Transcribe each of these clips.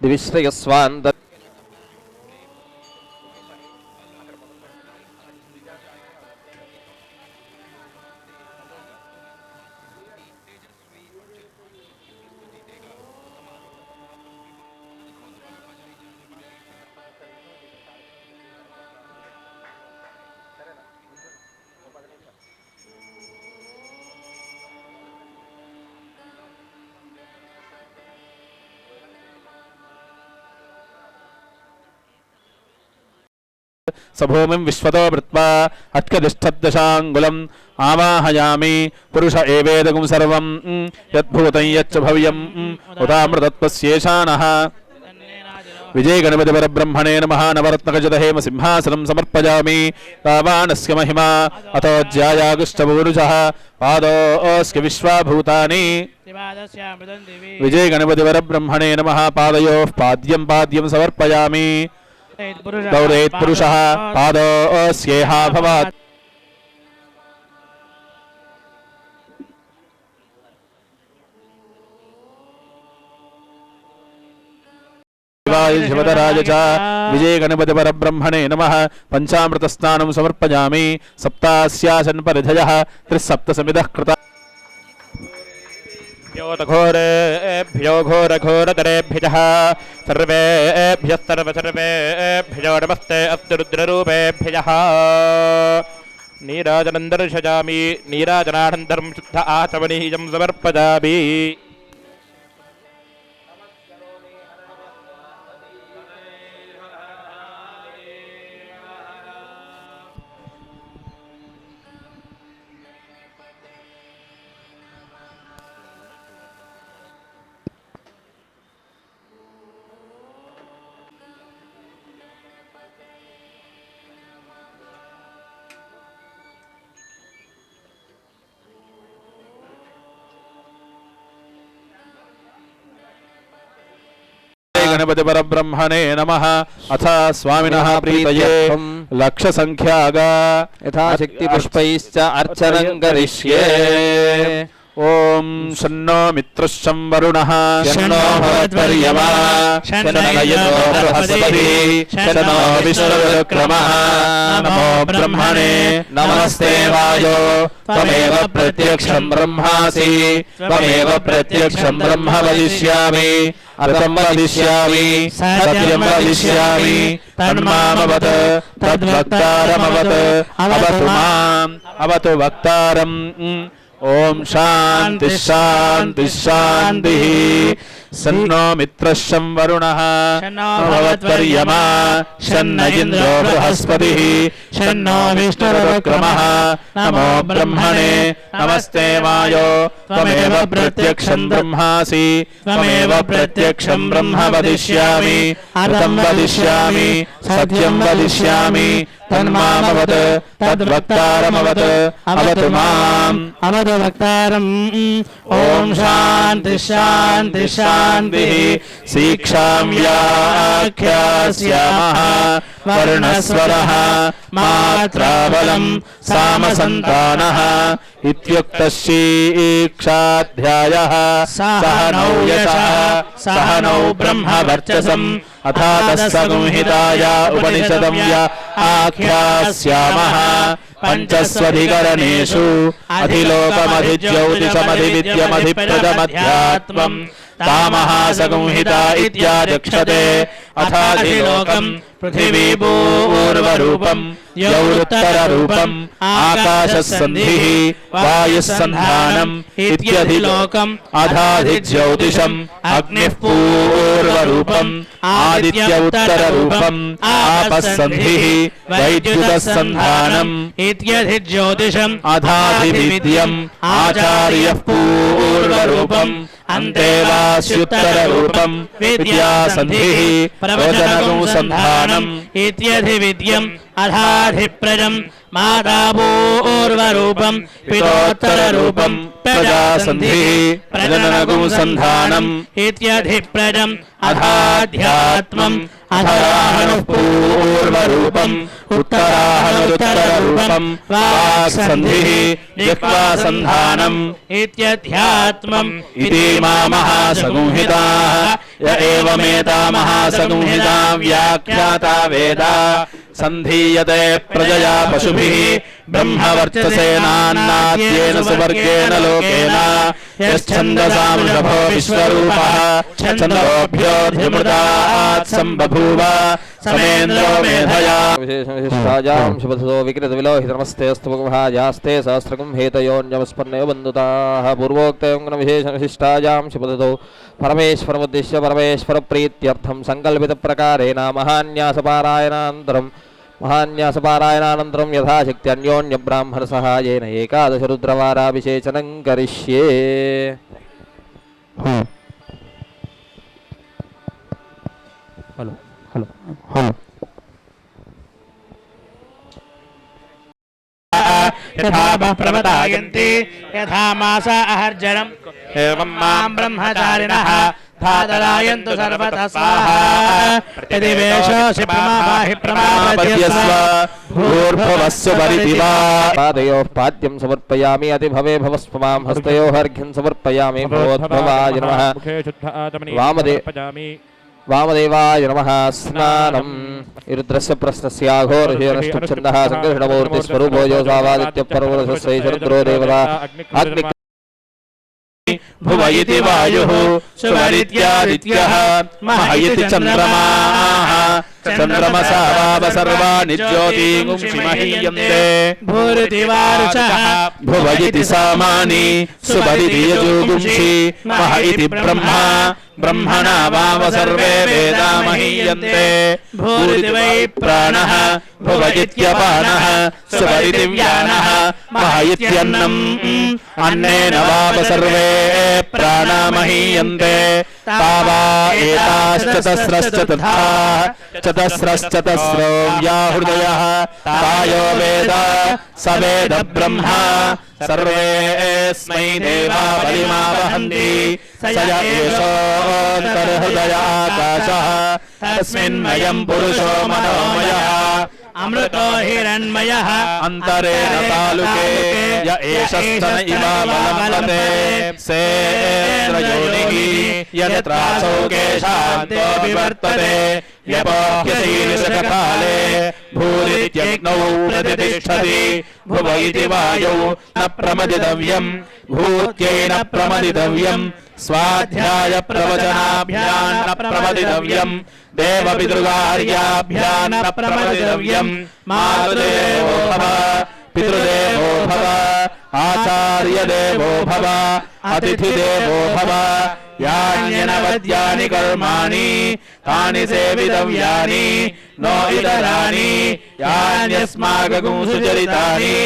दिविश्रयस्वान्त सभूमिं विश्वतो वृत्वा अत्कदिष्ठद्दशाङ्गुलम् आवाहयामि पुरुष एवेदगुं सर्वं यद्भूतं यच्च भव्यं उदामृतत्वस्येषाणः विजय गणपति परब्रह्मणे नमः नवरत्नखचितहेम सिंहासनं समर्पयामि तावानस्य महिमा अतो ज्यायागुष्टपूरुषः पादोऽस्य विश्वाभूतानि विजय गणपति परब्रह्मणे नमः पादयोः पाद्यं समर्पयामि दौरेत् पुरुषः पादोऽस्येहा भवात् शिवतराज च विजय गणपति परब्रह्मणे नमः पंचामृतस्नानं समर्पयामि सप्तास्यासन् परिधयः त्रिसप्तसमितः कृता घोरेभ्यो घोरघोरतरेभ्यः सर्वेभ्यो नमस्ते अस्तु रुद्ररूपेभ्यः नीराजनं दर्शयामि नीराजनानन्तरं शुद्ध आचमनीयं समर्पयामि गणपति परब्रह्मणे नमः अथ स्वामिनः प्रीतये लक्ष संख्यागा यथाशक्ति पुष्पैश्च अर्चनं करिष्ये ओम शन्नो मित्रश्चं वरुणः शन्नो भवद्वर्यमा शन्नो बृहस्पतिः शन्नो विष्णुरुक्रमः नमो ब्रह्मणे नमस्ते वायो त्वमेव प्रत्यक्षं ब्रह्मासि त्वमेव प्रत्यक्षं ब्रह्म वदिष्यामि अर्थं वदिष्यामि सत्यं वदिष्यामि तन्मामवत् तद्वक्तारमवत् अवतु माम् अवतु वक्तारम् ओम शांति शांति शांति सन्नो मित्रश्चं वरुणः शन्नो भवद्वर्यमा शन्न इन्द्रो बृहस्पतिः शन्नो विष्णुरुक्रमः नमो ब्रह्मणे नमस्ते वायो त्वमेव प्रत्यक्षं ब्रह्मासि त्वमेव प्रत्यक्षं ब्रह्म वदिष्यामि अर्थं वदिष्यामि सत्यं वदिष्यामि तन्मामवत् तद्वक्तारमवत् अवतु माम् अवतु वक्तारम् ओम शांति शांति शांति शिक्षां व्याख्यास्यामः वर्णस्वरः मात्राबलं सामसन्तानः इत्युक्तशिक्षाध्यायः सहनौ यशः सहनौ ब्रह्मवर्चसम् अथातस्संहिताया उपनिषदं आख्यास्यामः पंचस्वधिकरणेषु अधिलोकमधिज्योतिषमधिविद्यमधिप्रदमध्यात्मम् तामहासंहिता इत्याचक्षते अथाधिलोकम् पृथिवीपूर्वरूपम् यौरुत्तररूपम् आकाशसन्धिः वायुस्सन्धानम् इत्यधिलोकम् अथाधिज्योतिषम् अग्निः पूर्वरूपम् आदित्य उत्तररूपम् आपस्सन्धिः वैद्युतसन्धानम् इत्यधिज्योतिषम् अथाधिविद्यम् आचार्यः पूर्वरूपम् अन्तेवास्युत्तररूपम् विद्यासन्धिः प्रवचनगुंसन्धानम् इत्यधिविद्यम् अथाधिप्रजम् मातापूर्वरूपम् पितोत्तररूपम् प्रजासन्धिः प्रजननगुंसन्धानम् इत्यधिप्रजम् अथाध्यात्मम् अथराहणः पूर्वरूपम् उत्तराहणोत्तररूपम् रूपं वाक्सन्धिः जिह्वासन्धानम् इत्यध्यात्मम् इति महासंहिताः य एवमेता महासंहिता व्याख्याता वेदा संधीयते प्रजया पशुभिः ब्रह्मवर्चसेनान्नाद्येन सुवर्गेण लोकेन यश्छन्दसां वृषभो विश्वरूपः छन्दोभ्योऽध्यमृतात् सम्बभूव समेन्द्रो मेधया विशेषविशिष्टायां शुभसो विकृतविलोहितनमस्तेऽस्तु भगवहायास्ते सहस्रगुं हेतयोऽन्यवस्पन्नयो बन्धुताः पूर्वोक्तयों विशेषविशिष्टायां शुभसो परमेश्वरमुद्दिश्य परमेश्वरप्रीत्यर्थं सङ्कल्पितप्रकारेण महान्यासपारायणानन्तरं यथाशक्ति अन्योन्यब्राह्मणसहायेन एकादशरुद्रवाराभिषेचनं करिष्ये। हलो हलो हलो यथा प्रवदायन्ति यथा मासा अहर्जनम् एवं मां ब्रह्मचारिणः धादरायन्तु सर्वतः स्वाहा यदि वेषोऽसि प्रमाहि प्रमापद्यस्व भूर्भुवस्सु परिदिवा पादयोः पाद्यं समर्पयामि अतिभवे भवस्पमां हस्तयोः अर्घ्यं समर्पयामि भवोद्भवाय नमः वामदेवाय नमः स्नानम् रुद्रस्य प्रश्नस्याघोरशेनष्टुच्छन्दः सङ्कर्षणमूर्तिस्वरूपो योऽसावादित्यपर्वतस्य रुद्रो देवता भुव इति वायुः सुवरित्यादित्यः मह इति चन्द्रमाः चन्द्रमसा वाव सर्वाणि ज्योतिंषि महीयन्ते भूरिति वारुषः भुव इति सामानि सुवरिति यजुगुंषि मह इति ब्रह्मा ब्रह्मणा वाव सर्वे वेदा महीयन्ते भूरिति वै प्राणः भुव इत्यपानः सुवरिति व्यानः मह इत्यन्नम् अन्नेन वाव सर्वे प्राणा महीयन्ते तावा एताश्चतस्रश्च तथा चतस्रश्चतस्रो व्याहृदयः तायो वेद स वेद ब्रह्मा सर्वेऽस्मै देवा बलिमावहन्ति स य एषोऽन्तर्हृदय आकाशः तस्मिन्मयं पुरुषो मनोमयः अमृतो हिरण्मयः अन्तरेण तालुके य एष स्तन इव बलमलते सेन्द्रयोनिः यत्रासौ केशान्तो विवर्तते यपोह्यशीर्षकाले भूरित्यग्नौ प्रतिष्ठति भुव इति वायौ न प्रमदितव्यम् भूत्यै न प्रमदितव्यम् स्वाध्याय प्रवचनाभ्याम् न प्रमदितव्यम् देवपितृकार्याभ्याम् न प्रमदितव्यम् मातृदेवो भव पितृदेवो भव आचार्यदेवो भव अतिथिदेवो भव यान्यनवद्यानि कर्माणि तानि सेवितव्यानि नो इतराणि यान्यस्माकं सुचरितानि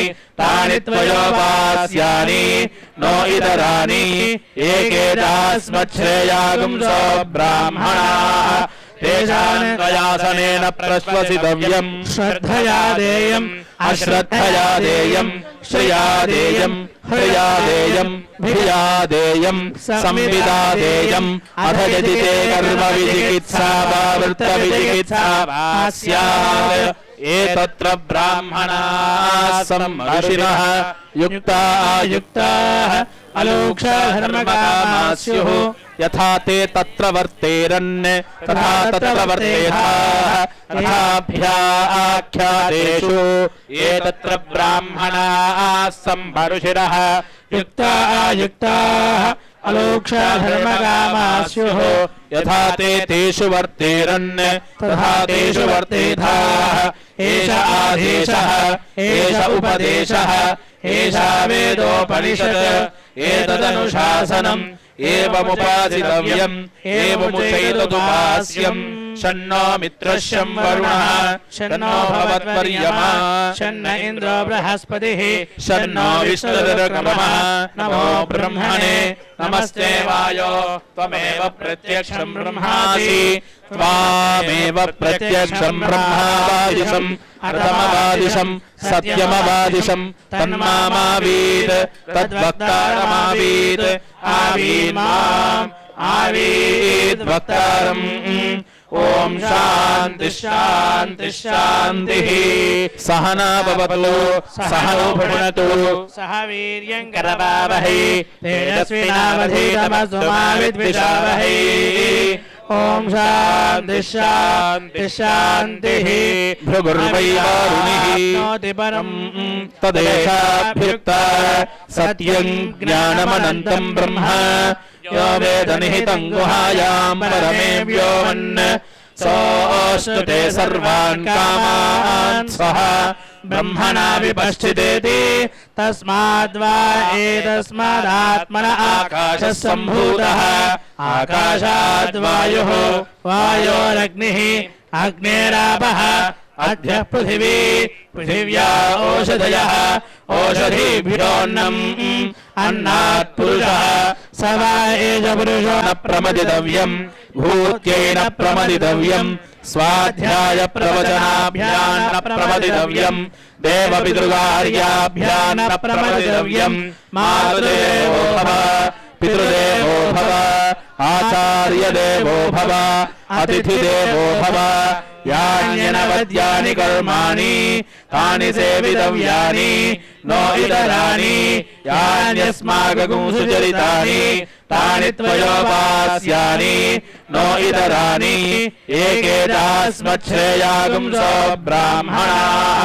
तानि त्वयोपास्यानि नो इतरानि एकेतास्मच्छ्रेयागुंसो ब्राह्मणाः तेषां त्वयासनेन प्रश्वसितव्यम् श्रद्धया देयम् अश्रद्धया देयम् श्रिया देयम् ह्रिया देयम् भिया देयम् संविदा देयम् अथ यदि ते कर्मविचिकित्सा वा वृत्तविचिकित्सा वा स्यात् एतत्र ब्राह्मणाः सम्मर्षिणः युक्ता युक्ताः अलोक्षधर्मकामाः स्युः यथा ते तत्र वर्तेरन् तथा तत्र वर्तेथाः तथाभ्याख्यातेषु ये तत्र ब्राह्मणाः सम्मर्षिणः युक्ता युक्ताः अलोक्षधर्मकामाः स्युः यथा ते तेषु वर्तेरन् तथा तेषु वर्तेथाः एष आदेशः एष उपदेशः एषा वेदोपनिषत् एतदनुशासनम् एवमुपासितव्यम् एवमुचैतदुपास्यम् शन्नो मित्रश्यं वरुणः शन्नो भवत्वर्यमा शन्न इन्द्रो बृहस्पतिः शन्नो विष्णुरुर्गमः नमो ब्रह्मणे नमस्ते वायो त्वमेव प्रत्यक्षं ब्रह्मासि त्वामेव प्रत्यक्षं ब्रह्मावादिशम् अर्थमवादिशम् सत्यमवादिशम् तन्मामावीत् तद्वक्तारमावीत् आवीन् माम् आवीद् वक्तारम् ఓం శాంతి శాంతి శాంతి సహనా భవతు సహనో భునతు సహ వీర్యం కరవావహై తేజస్వినావధీతమస్తు మా విద్విషావహై ఓం శాంతి శాంతి శాంతి భృగుర్వైవారుణిః పరం తదేశాభ్యుక్త సత్యం జ్ఞానమనంతం బ్రహ్మ యో వేద నిహితం గుహాయాం పరమే వ్యోమన్ సోऽस्तुते సర్వాన్ కామాన్ సహ బ్రహ్మణా విపశ్చితేతి తస్మాద్వా ఏతస్మాదాత్మన ఆకాశः సంభూతः ఆకాశాద్వాయుః వాయోరగ్నిః అగ్నేరాపః అద్య పృథివీ పృథివ్యా ఓషధయः ఓషధీభ్యోऽన్నం అన్నాత్ పురుషः స వా ఏష పురుషో న ప్రమదితవ్యం భూత్యేన ప్రమదితవ్యం స్వాధ్యాయ ప్రవచనాభ్యాం న ప్రమదితవ్యం దేవపితృకార్యాభ్యాం న ప్రమదితవ్యం మాతృదేవో భవ పితృదేవో భవ ఆచార్యదేవో భవ అతిథిదేవో భవ యాన్యనవద్యాని కర్మాణి తాని సేవితవ్యాని నో ఇతరాని యాన్యస్మాకం సుచరితాని తాని త్వయోపాస్యాని నో ఇతరాని ఏకేదాస్మచ్ఛ్రేయాగుం సో బ్రాహ్మణాః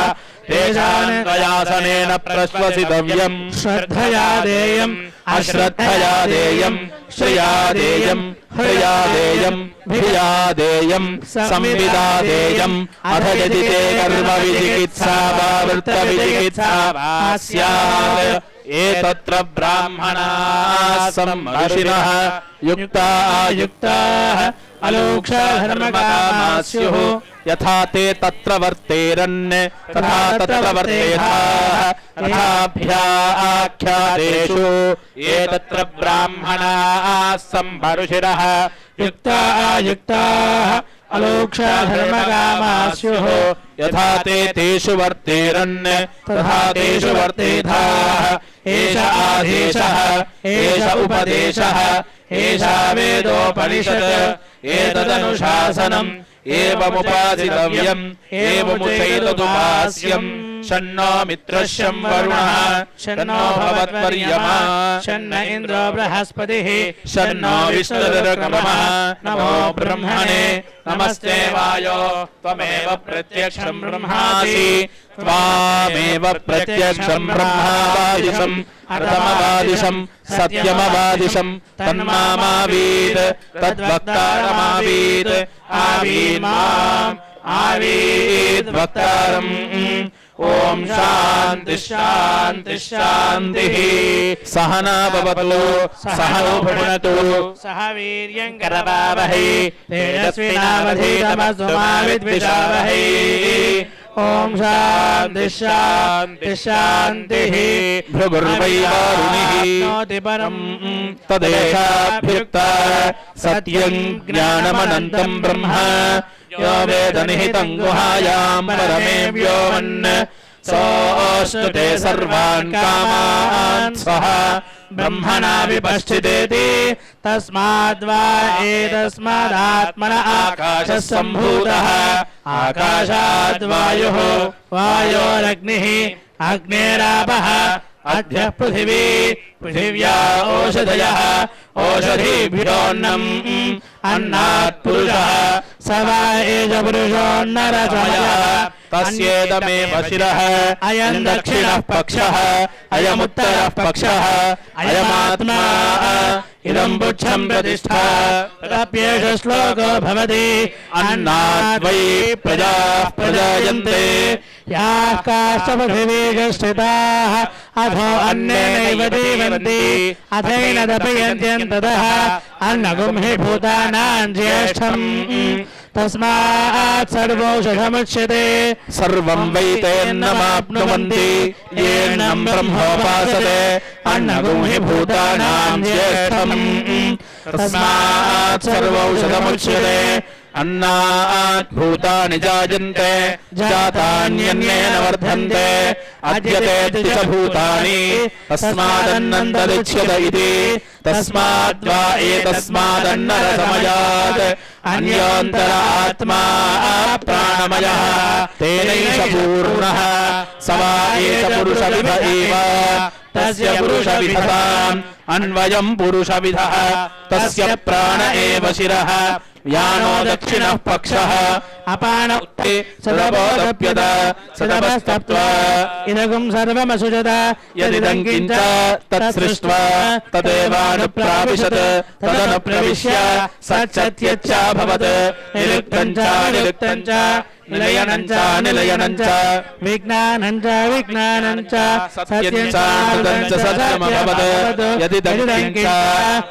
తేషాం త్వయాసనేన ప్రశ్వసితవ్యం శ్రద్ధయా దేయం అశ్రద్ధయా దేయం శ్రియా దేయం హ్రియా దేయం భియా దేయం సంవిదా దేయం అథ యది తే కర్మ విచికిత్సా వా వృత్త విచికిత్సా వా స్యాత్ ఏతత్ర బ్రాహ్మణాః సంమర్షిణః యుక్తా అయుక్తాః అలోక్షధర్మకామాः స్యుః యథా తే తత్ర వర్తేరన్ తథా తత్ర వర్తేథాః తథాభ్యాఖ్యాతేషు ఏతత్ర బ్రాహ్మణాః సంమర్షిణః యుక్తా అయుక్తాః అలోక్షధర్మకామాः స్యుః యథా తే తేషు వర్తేరన్ తథా తేషు వర్తేథాః ఏష ఆదేశః ఏష ఉపదేశః ఏషా వేదోపనిషత్ ఏతదనుశాసనం ఏవముపాసితవ్యం ఏవముచైతదుపాస్యం షన్నో మిత్రశ్యం వరుణః షన్నో భవత్వర్యమా షన్న ఇంద్రో బృహస్పతిః షన్నో విష్ణురుర్గమః నమో బ్రహ్మణే నమస్తే వాయో త్వమేవ ప్రత్యక్షం బ్రహ్మాసి త్వామేవ ప్రత్యక్షం బ్రహ్మావాదిశం అర్థమవాదిశం సత్యమవాదిశం తన్మామావీత్ తద్వక్తారమావీత్ ఆవీన్ మాం ఆవీత్ వక్తారం ఓం శాంతి శాంతి శాంతి సహనా భవతు సహనో భునతు సహ వీర్యం కరవావహై తేజస్వినావధీతమస్తు మా విద్విషావహై ఓం శాంతి శాంతి శాంతి భృగుర్వైవారుణిః పరం తదేశాభ్యుక్త సత్యం జ్ఞానమనంతం బ్రహ్మ యో వేద నిహితం గుహాయాం పరమే వ్యోమన్ సోऽस्तुते సర్వాన్ కామాన్ సహ బ్రహ్మణా విపశ్చితేతి తస్మాద్వా ఏతస్మాదాత్మన ఆకాశः సంభూతः ఆకాశాద్వాయుః వాయోరగ్నిః అగ్నేరాపః అద్య పృథివీ పృథివ్యా ఓషధయः ఓషధీభ్యోऽన్నం అన్నాత్ పురుషः స వా ఏష పురుషోన్నరసమయः తస్యేదమేవ శిరః అయం దక్షిణః పక్షః అయముత్తరః పక్షః అయమాత్మా ఇదం పుచ్చం ప్రతిష్ఠా తదప్యేష శ్లోకో భవతి అన్నాద్వై ప్రజాః ప్రజాయంతే యాః కాశ్చ పృథివీషు స్థితాః అథో అన్నేనైవ జీవంతి అథైనదపయంత్యంతదః అన్నగుం హి భూతానాం జ్యేష్ఠం తస్మాత్ సర్వౌషధముచ్యతే సర్వం వై తేన్నమాప్నువంతి యేనం బ్రహ్మోపాసతే అన్నగుం హి భూతానాం జ్యేష్ఠం तस्मात् सर्वौषधमुच्यते अन्नात् भूतानि जायन्ते जातान्यन्येन वर्धन्ते अद्यते च भूतानि तस्मादन्नं तदुच्यत इति तस्माद्वा एतस्मादन्नरसमयात् अन्योऽन्तर आत्मा प्राणमयः तेनैष पूर्णः स वा एष पुरुषविद एव तस्य पुरुषविधताम् अन्वयम् पुरुषविधः तस्य प्राण एव शिरः यानो दक्षिणः पक्षः अपान उत्ते सदबोधप्यत सदबस्तप्त्वा इदगुं सर्वमसुजत यदिदं किञ्च तत्सृष्ट्वा तदेवानुप्राविशत् तदनुप्रविश्य सच्चत्यच्चाभवत् निरुक्तं च निरुक्तं च निलयनं च निलयनं च विज्ञानं च विज्ञानं च सत्यं च कृतं च सत्यमभवत् यदिदं किञ्च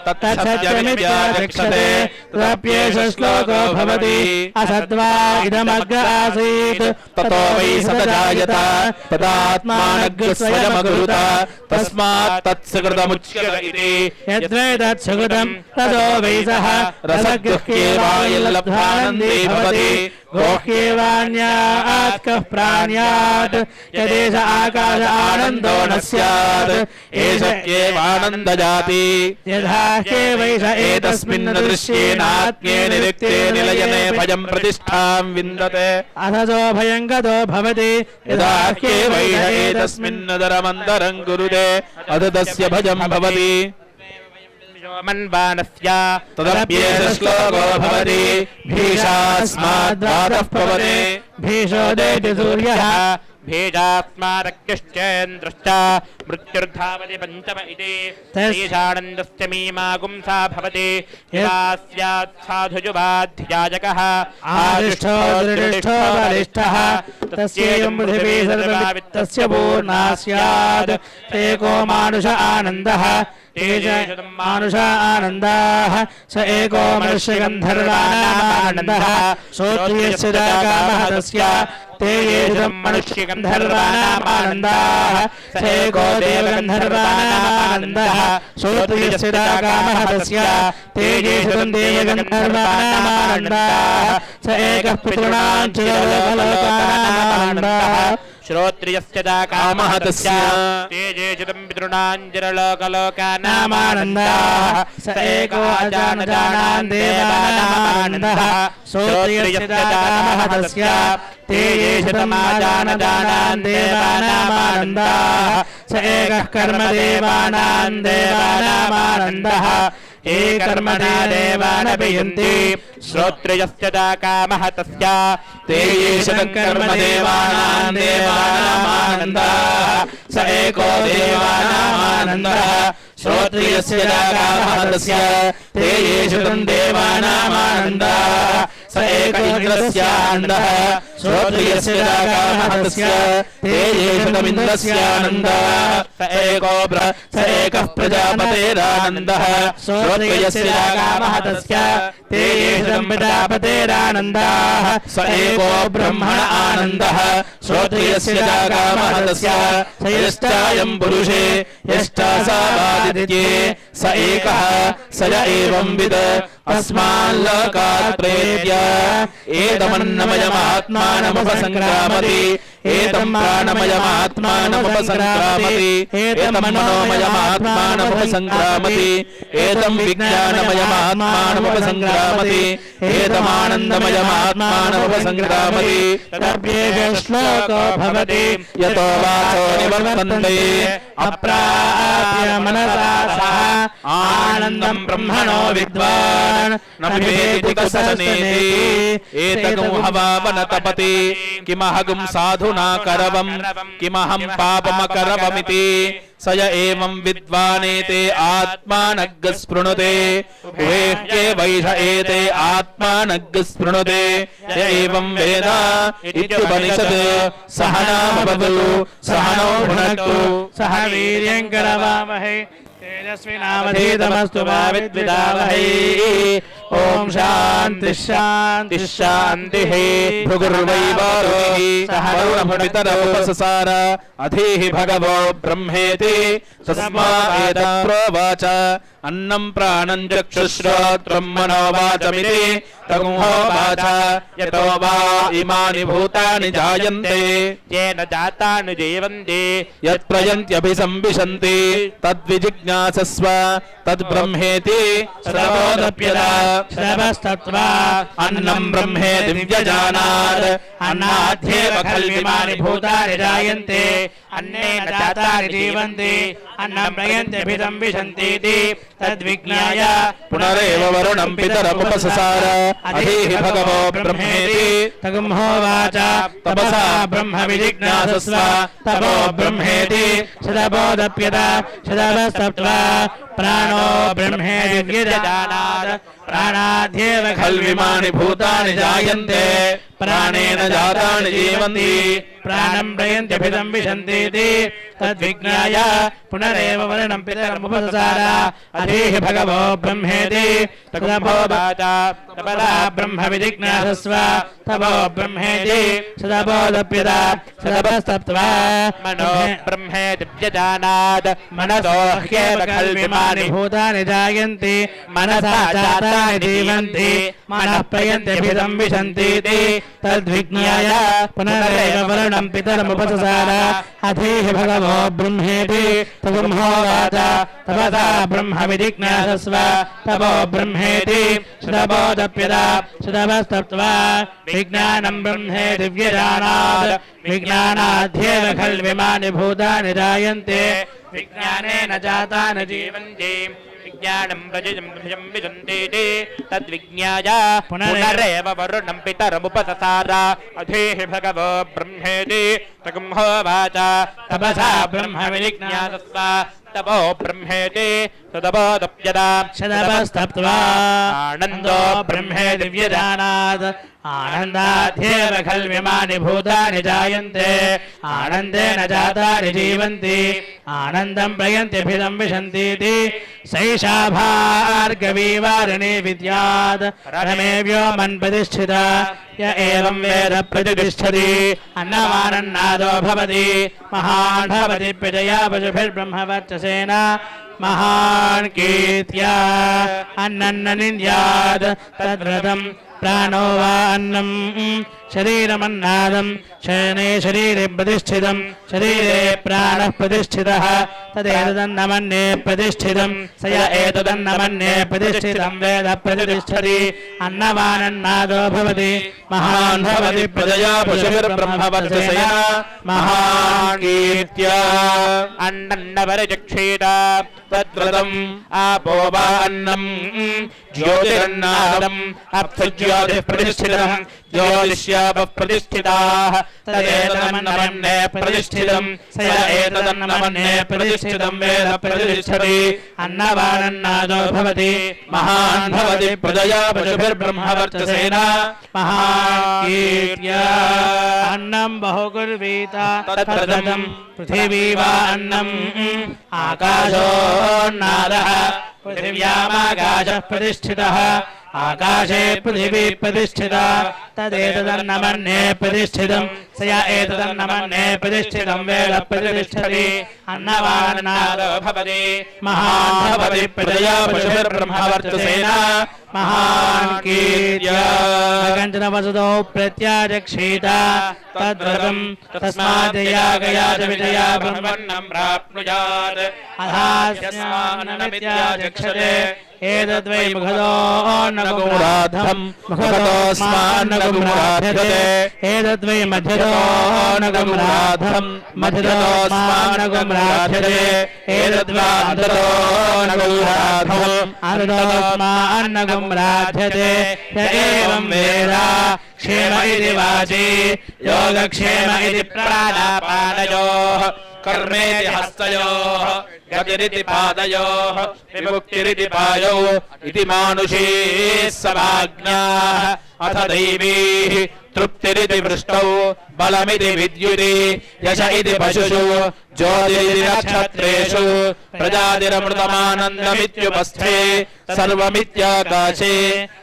तत्सत्यमित्याचक्षते तदप्येष श्लोको भवति असद्वा इदमग्र आसीत् ततो वै सतजायत तदात्मानग्रस्वयमकुरुत तस्मात् तत्सकृतमुच्यत इति यद्वैतत् सुकृतं ततो वै सः रसगृह्येवायल्लब्धानन्दे भवति गोह्येवान्यात् कः प्राण्यात् यदेष आकाश आनन्दो न स्यात् एष एवानन्दजाति यथा ह्येवैष एतस्मिन् दृश्येनात्म्ये निरुक्ते निलयने भयं प्रतिष्ठां विन्दते अथसो भयं गतो भवति यदा ह्येवैष एतस्मिन्नदरमन्तरं कुरुते अथ तस्य भयं भवति मन्वानस्य तदप्येष श्लोको भवति भीषास्माद्वातः पवने भीषोदेति सूर्यः भेजात्मारक्यश्चेन्द्रश्च मृत्युर्धावति पञ्चम इति तेषानन्दस्य मीमागुंसा भवति यदा स्यात् साधुजुवाध्यायकः आदिष्ठो दृढिष्ठो बलिष्ठः तस्येयं पृथिवी सर्ववित्तस्य पूर्णा स्यात् एको मानुष आनन्दः तेज मानुष आनन्दाः स एको मनुष्यगन्धर्वाणामानन्दः श्रोत्रियस्य कामः तस्य ते येषं मनुष्यगन्धर्वाणामानन्दाः स एको देवगन्धर्वाणामानन्दः श्रोत्रियस्य कामः तस्य ते येषं देवगन्धर्वाणामानन्दाः स एकः पितॄणां च लोकलोकानामानन्दः श्रोत्रियस्य कामः तस्य तेजेषितं पितॄणाञ्जललोकलोकानामानन्दाः स एको अजानजानान् देवानामानन्दः श्रोत्रियस्य कामः तस्य ते येषितमाजानजानान् देवानामानन्दाः स एकः कर्मदेवानां देवानामानन्दः ये कर्मणा देवानपयन्ति श्रोत्रियस्य कामः तस्य ते येषं कर्मदेवानां देवानामानन्दः स एको देवानामानन्दः श्रोत्रियस्य कामः तस्य ते येषं देवानामानन्दः स एक इन्द्रस्यानन्दः श्रोत्रियस्य कामः तस्य ते येषमिन्द्रस्यानन्दः स एकः प्रजापतेरानन्दः श्रोत्रियस्य कामः तस्य ते येषं प्रजापतेरानन्दः स एको ब्रह्मण आनन्दः श्रोत्रियस्य कामः तस्य स यश्चायं पुरुषे यश्चासावादित्ये स एकः स य एवंविद अस्माल्लोकात् प्रेत्य एतमन्नमयमात्मानमुपसङ्क्रामति एतं प्राणमयमात्मानमुपसङ्क्रामति एतं मनोमयमात्मानमुपसङ्क्रामति एतं विज्ञानमयमात्मानमुपसङ्क्रामति एतमानन्दमयमात्मानमुपसङ्क्रामति तद्येष श्लोको भवति यतो वाचो निवर्तन्ते अप्राप्य मनसा सह आनन्दं ब्रह्मणो विद्वान् न विवेति कसनेति एतगुं हवावनतपति किमहगुं साधुना करवं किमहं पापमकरवमिति स य एवं विद्वानेते आत्मानग्गस्पृणुते उभेह्ये वैष एते आत्मानग्गस्पृणुते य एवं वेद इत्युपनिषत् सहनामवतु सहनौ भुनक्तु सह वीर्यं करवावहै तेजस्विनावधीतमस्तु मा विद्विषावहै ॐ शान्तिः शान्तिः शान्तिः भृगुर्वैवारोहि सह वरुणभुनितरमुपससार अधीहि भगवो ब्रह्मेति तस्मादेतत् प्रोवाच अन्नं प्राणं चक्षुश्रोत्रं मनोवाचमिति तगुहोवाच यतो वा इमानि भूतानि जायन्ते येन जातानि जीवन्ति यत्प्रयन्त्यभिसंविशन्ति तद्विजिज्ञासस्व तद्ब्रह्मेति श्रवोदप्यता श्रवस्तत्वा अन्नं ब्रह्मेति व्यजानात् अन्नाद्येव खल्विमानि भूतानि जायन्ते अन्नेन जातानि जीवन्ति अन्नं प्रयन्त्यभिसंविशन्तीति तद्विज्ञाय पुनरेव वरुणं पितरमुपससार अधीहि भगवो ब्रह्मेति तगुंहोवाच तपसा ब्रह्म विजिज्ञासस्व तपो ब्रह्मेति शतबोधप्यता शतवस्तप्त्वा प्राणो ब्रह्मेति व्यजानात् प्राणाद्येव खल्विमानि भूतानि जायन्ते प्राणेन जातानि जीवन्ति प्राणं प्रयन्त्यभिसंविशन्तीति तद्विज्ञाय पुनरेव वर्णं पितरमुपससार अधीहि भगवो ब्रह्मेति तगुंहोवाच तपसा ब्रह्म विजिज्ञासस्व तपो ब्रह्मेति शतबोधप्यता शतवस्तप्त्वा मनो ब्रह्मेति व्यजानात् मनसो ह्येव खल्विमानि भूतानि जायन्ति मनसा जातानि जीवन्ति मनः प्रयन्त्यभिसंविशन्तीति तद्विज्ञाय पुनरेव वर्णं पितरमुपससार अधीहि भगवो ब्रह्मेति तगुंहोवाच तपसा ब्रह्म विजिज्ञासस्व तपो ब्रह्मेति शतबोधप्यता शतवस्तप्त्वा विज्ञानं ब्रह्मेति व्यजानात् विज्ञानाद्येव खल्विमानि भूतानि जायन्ते विज्ञानेन जातानि जीवन्ति विज्ञानं प्रजन्ति तद्विज्ञाय पुनरेव वरुणं पितरमुपससार अधीहि भगवो ब्रह्मेति तगुंहोवाच तपसा ब्रह्म विजिज्ञासस्व तपो ब्रह्मेति तदबोधप्यता शतवस्तप्त्वा आनन्दो ब्रह्मेति व्यजानात् आनन्दाद्येव खल्विमानि भूतानि जायन्ते आनन्देन जातानि जीवन्ति आनन्दं प्रयन्त्यभिसंविशन्तीति सैषा भार्गवीवारिणी विद्यात् रमेव्योमन्प्रतिष्ठिता य एवं वेद प्रतिष्ठति अन्नमानन्नादो भवति महान् भवति प्रजया पशुभिर्ब्रह्मवर्चसेन महान् कीर्त्या अन्नन्ननिन्द्यात् तद्व्रतं प्राणो वा अन्नं शरीरमन्नादं शयने शरीरे प्रतिष्ठितं शरीरे प्राणः प्रतिष्ठितः तदेतदन्नमन्ये प्रतिष्ठितं स य एतदन्नमन्ये प्रतिष्ठितं वेद प्रतिष्ठति अन्नवानन्नादो भवति महान् भवति प्रजया पशुभिर्ब्रह्मवर्चसेन महान् कीर्त्या अन्नन्नवरचक्षीत तद्व्रतम् आपो वा अन्नम् ज्योतिरन्नादम् अप्सुज्योतिः प्रतिष्ठितम् ज्योतिष्यापः प्रतिष्ठिताः तदेतदन्नमन्ये प्रतिष्ठितं स य एतदन्नमन्ये प्रतिष्ठितं वेद प्रतिष्ठति अन्नवानन्नादो भवति महान् भवति प्रजया पशुभिर्ब्रह्मवर्चसेन महान् कीर्त्या अन्नं बहुकुर्वीत तद्व्रतं पृथिवी वा अन्नम् आकाशोन्नादः पृथिव्यामाकाशः प्रतिष्ठितः आकाशे पृथिवी प्रतिष्ठिता तदेतदन्नमन्ये प्रतिष्ठितं स य एतदन्नमन्ये प्रतिष्ठितं वेद प्रतिष्ठति अन्नवानन्नादो भवति महान् भवति प्रजया पशुभिर्ब्रह्मवर्चसेन महान् कीर्त्या कञ्चन वसुतो प्रत्याचक्षीत तद्व्रतं तस्माद्यया च विजया ब्रह्मण्णं प्राप्नुयात् अधास्यान्नमित्याचक्षते एतद्वै मुखतो नगुराधं मुखतोऽस्मान्नगुराध्यते एतद्वै मध्यतो नगुराधं मध्यतोऽस्मान्नगुराध्यते एतद्वा अन्ततो नगुराधम् अन्ततोऽस्मान्नगुराध्यते य एवं वेद क्षेम इति वाचि योगक्षेम इति प्राणापानयोः कर्मेति हस्तयोः गतिरिति पादयोः विमुक्तिरिति पायौ इति मानुषी समाज्ञाः अथ दैवीः तृप्तिरिति वृष्टौ बलमिति विद्युति यश इति पशुषु ज्योतिरिति नक्षत्रेषु प्रजातिरमृतमानन्दमित्युपस्थे सर्वमित्याकाशे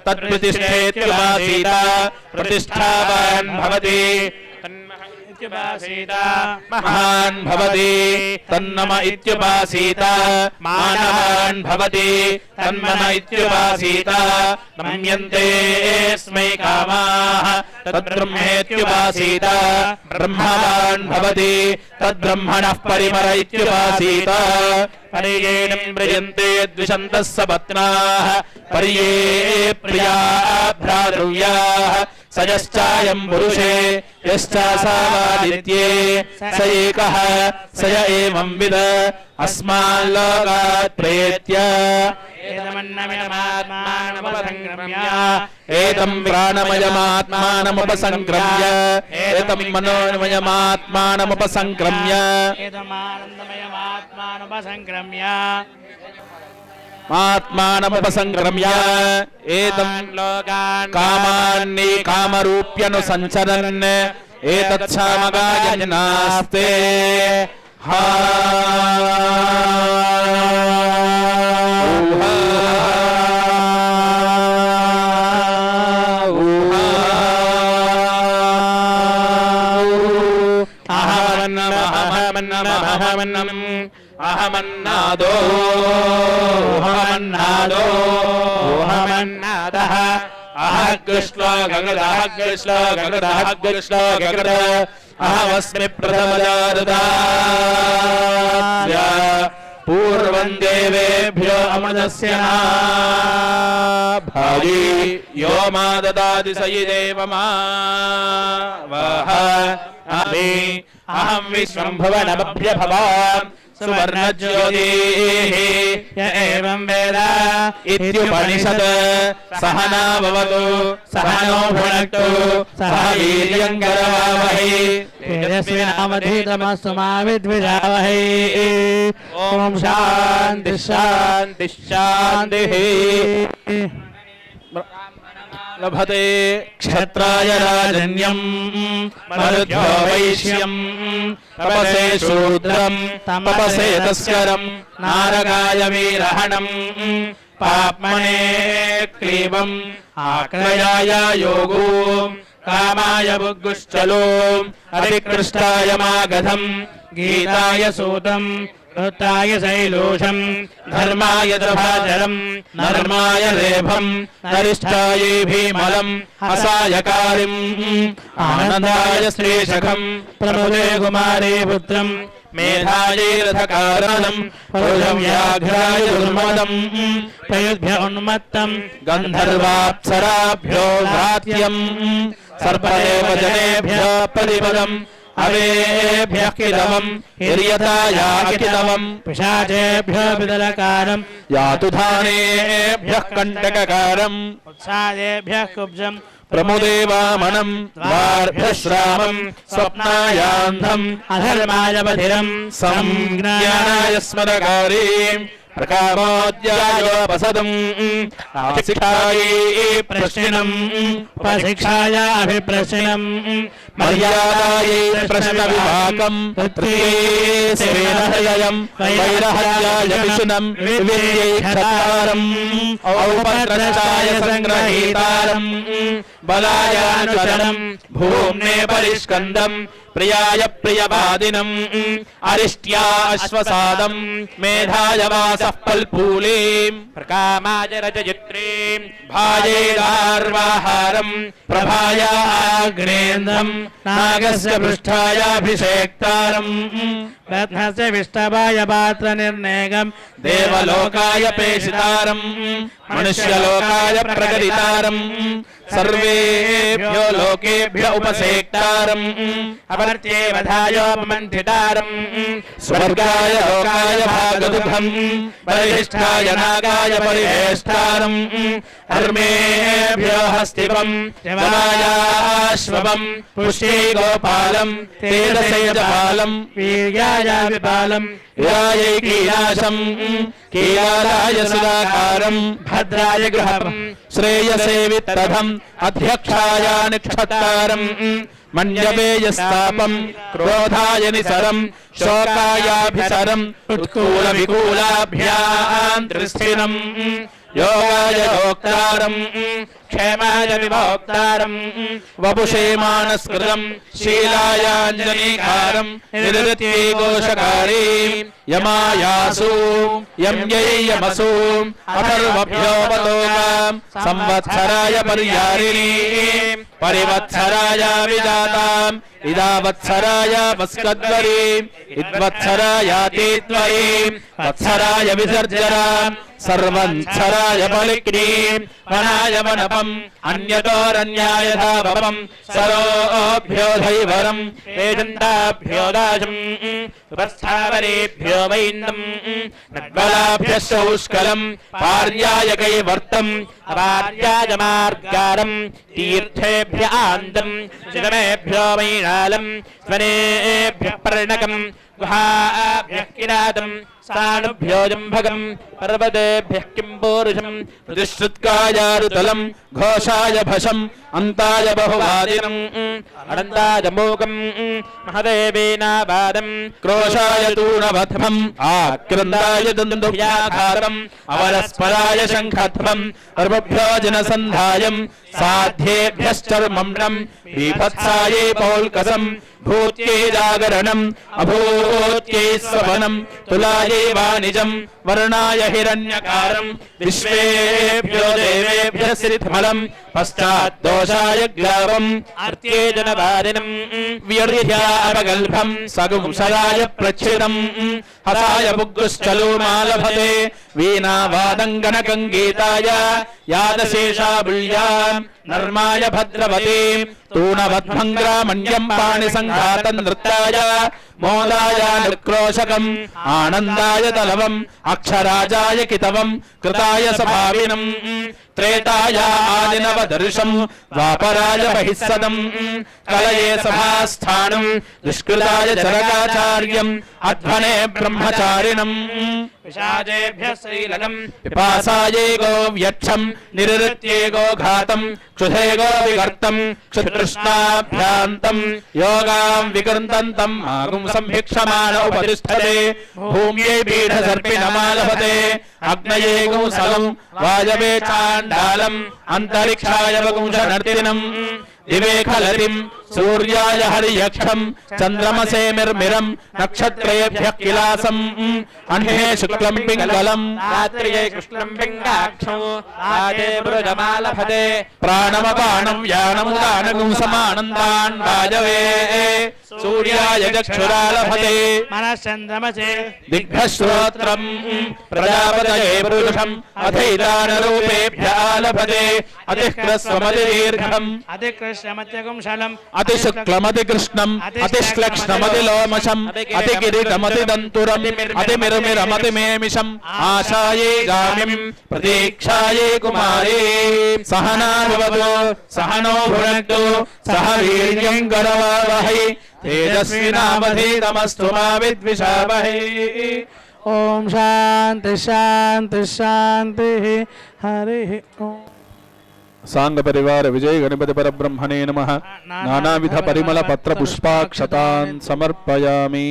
तत्प्रतिष्ठेत्युपासीत प्रतिष्ठावान् भवति इत्युपासीत महान् भवति तन्नम इत्युपासीत मानवान् भवति तन्मन इत्युपासीत नम्यन्ते स्मै कामाः तद्ब्रह्मेत्युपासीत ब्रह्मवान् भवति तद्ब्रह्मणः परिमर इत्युपासीत पर्येणं व्रजन्ते द्विषन्तः सपत्नाः पर्ये प्रिया भ्रातृव्याः स यश्चायं पुरुषे यश्चासावादित्ये स एकः स य एवं विद अस्मान् लोकात् प्रेत्य एतं प्राणमयमात्मानमुपसङ्क्रम्य एतं मनोमयमात्मानमुपसङ्क्रम्य आत्मानमुपसङ्क्रम्य एतं लोकान् कामान्नि कामरूप्यनुसञ्चरन् एतत्सामगायन्नास्ते हा अहमन्नादो अहमन्नादो अहमन्नादः अहग्रश्लो गगदः ग्रश्लो गगदः ग्रश्लो गगद अहमस्मि प्रथमजातः पूर्वं देवेभ्यो अमृतस्य भावी यो मा ददाति स देव मा वः अहं विश्वं भुवनमभ्यभवाम् सुवर्णज्योतिः य एवं वेद इत्युपनिषत् सहना भवतु सहनो भुनक्तु सह वीर्यं करवावहै तेजस्विनावधीतमस्तु मा विद्विषावहै ॐ शान्तिः शान्तिः शान्तिः लभते क्षत्राय राजन्यम् मरुद्भो वैश्यम् तपसे शूद्रम् तपसे तस्करम् नारकाय वीरहणम् पाप्मने क्लीबम् आक्रयाय योगो कामाय बुग्गुश्चलो अतिकृष्टाय मागधम् गीताय सूतम् कृताय शैलोषम् धर्माय दभाजरम् नर्माय रेभम् नरिष्ठाय भीमलम् हसायकारिम् आनन्दाय श्रीशखम् प्रमुदे कुमारे पुत्रम् मेधायै रथकारणम् व्याघ्राय दुर्मदम् प्रयुद्भ्य उन्मत्तम् गन्धर्वाप्सराभ्यो घात्यम् सर्पदेव जनेभ्यो प्रतिपदम् अवेभ्यः किलमम् हिर्यतायाकिलमम् पिशाचेभ्यो विदलकारम् यातुधानेभ्यः कण्टककारम् उत्सादेभ्यः कुब्जम् प्रमुदेवामनम् द्वार्भ्यः श्रामम् स्वप्नायान्धम् अधर्माय बधिरम् संज्ञानाय स्मरकारीम् प्रकामोद्यायोपसदम् शिक्षायै प्रश्नम् उपशिक्षाय अभिप्रश्नम् मर्यादायै प्रश्नविभागम् सेनहृदयम् वैरहत्याय विशुनम् विवेक्यै क्षतारम् औपद्रष्टाय सङ्ग्रहीतारम् बलायानुचरम् भूम्ने परिष्कन्दम् प्रियाय प्रियवादिनम् अरिष्ट्या अश्वसादम् मेधाय वासः पल्पूलीम् प्रकामाय रजयित्रीम् भायेदार्वाहारम् प्रभाय आग्नेन्द्रम् नागस्य पृष्ठायाभिषेक्तारम् रत्नस्य विष्टभाय पात्रनिर्णेगम् देवलोकाय पेषितारम् मनुष्यलोकाय प्रकटितारम् सर्वेभ्यो लोकेभ्य उपसेक्तारम् अपर्त्येवधायोपमन्थितारम् स्वर्गाय लोकाय भागदुघम् परिष्ठाय नागाय परिवेष्टारम् धर्मेभ्यो हस्तिवम् जवायाश्वम् पुष्यै गोपालम् तेजसे जपालम् वीर्याय विपालम् यायै कीलाशम् कीलाराय सुराकारम् भद्राय गृहम् श्रेयसे वित्तधम् अध्यक्षाय निक्षत्तारम् मन्यवेयस्तापम् क्रोधाय निसरम् शोकायाभिसरम् उत्कूलविकूलाभ्याम् दृष्टिनम् योगाय योक्तारम् क्षेमाय विभोक्तारम् वपुषेमानस्कृतम् शीलायाञ्जनीकारम् निरृत्येकोशकारी यमायासु यं यमसु अथर्वभ्योपतोकाम् संवत्सराय पर्यारिणी परिवत्सराय विजाताम् इदावत्सराय वस्कद्वरी इद्वत्सरायातीत्वरी वत्सराय विसर्जराम् सर्वत्सराय बलिग्नीम् वनाय वनपम् अन्यतोरन्याय धावपम् सरोभ्यो धैवरम् वेदन्ताभ्यो दाशम् उपस्थावरेभ्यो वैन्दम् नग्बलाभ्यः सौष्कलम् पार्याय कैवर्तम् अपार्याय मार्गारम् तीर्थेभ्य आन्दम् शिवमेभ्यो वैणालम् स्वनेभ्यः पर्णकम् गुहाभ्यः किरातम् स्थानुभ्यो जम्भगम् पर्वतेभ्यः किम्पूरुषम् प्रतिश्रुत्कायारुतलम् घोषाय भशम् अन्ताय बहुवादिनम् अनन्ताय मूकम् महदेवीनावादम् क्रोशाय तूणवध्मम् आक्रन्दाय दुन्दुभ्याघातम् अवरस्पराय शङ्खध्वम् अर्वभ्यो जनसन्धायम् साध्येभ्यश्चर्मम्णम् बीभत्सायै पौल्कसम् भूत्यै जागरणम् अभूत्यै स्वपनम् तुलायै वाणिजम् वर्णाय हिरण्यकारम् विश्वेभ्यो देवेभ्यः श्रीधमलम् पश्चाद्दोषाय ग्रावम् अर्त्ये जनवादिनम् व्यर्ह्यापगल्भम् सगुंसराय प्रच्छिदम् हसाय पुग्गुश्चलूमालभते वीणावादङ्गनकङ्गीताय यादशेषाबुल्याम् नर्माय भद्रवती तूणवद्भङ्ग्रामण्यम् पाणिसङ्घातम् नृत्ताय मोदाय निर्क्रोशकम् आनन्दाय तलवम् अक्षराजाय कितवम् कृताय सभाविनम् त्रेताय आदिनवदर्शम् द्वापराय बहिःसदम् कलये सभास्थानम् दुष्कृताय चरकाचार्यम् अध्वने ब्रह्मचारिणम् विशाजेभ्यः श्रीलकम् पिपासाये गो व्यक्षम् निरृत्ये गो घातम् क्षुधे गो विकर्तम् क्षुतृष्णाभ्यान्तम् योगाम् विकृन्तन्तम् आगुम् संभिक्षमाण उपतिष्ठते भूम्यै पीठसर्पिणमालभते अग्नये गुंसलम् वायवे चाण्डालम् अन्तरिक्षाय वगुंशनर्तिनम् दिवे खलतिम् सूर्याय हरियक्षम् चन्द्रमसे मिर्मिरम् नक्षत्रेभ्यः किलासम् अह्ने शुक्लम् पिङ्गलम् रात्रिये कृष्णम् पिङ्गाक्षम् आदे मृगमालभते प्राणमपाणम् व्यानमुदानगुंसमानन्दान् वायवे सूर्याय चक्षुरालभते मनश्चन्द्रमसे दिग्भश्रोत्रम् प्रजापतये पुरुषम् अथैदानरूपेभ्य आलभते अतिह्रस्वमतिदीर्घम् अतिकृष्णमत्यकुंशलम् अतिशुक्लमतिकृष्णम् अतिश्लक्ष्णमतिलोमशम् अतिकिरीटमतिदन्तुरम् अतिमिरुमिरमतिमेमिषम् आशाये गामिम् प्रतीक्षाये कुमारी सहना भवतु सहनो भुनक्तु सह वीर्यम् करवावहै तेजस्विनावधीतमस्तु मा विद्विषावहै। ओम शांति शांति शांति हरि ओम। सांग परिवार विजय गणपति परब्रह्मणे नमः। नानाविध परिमल पत्र पुष्पाक्षतान् समर्पयामि।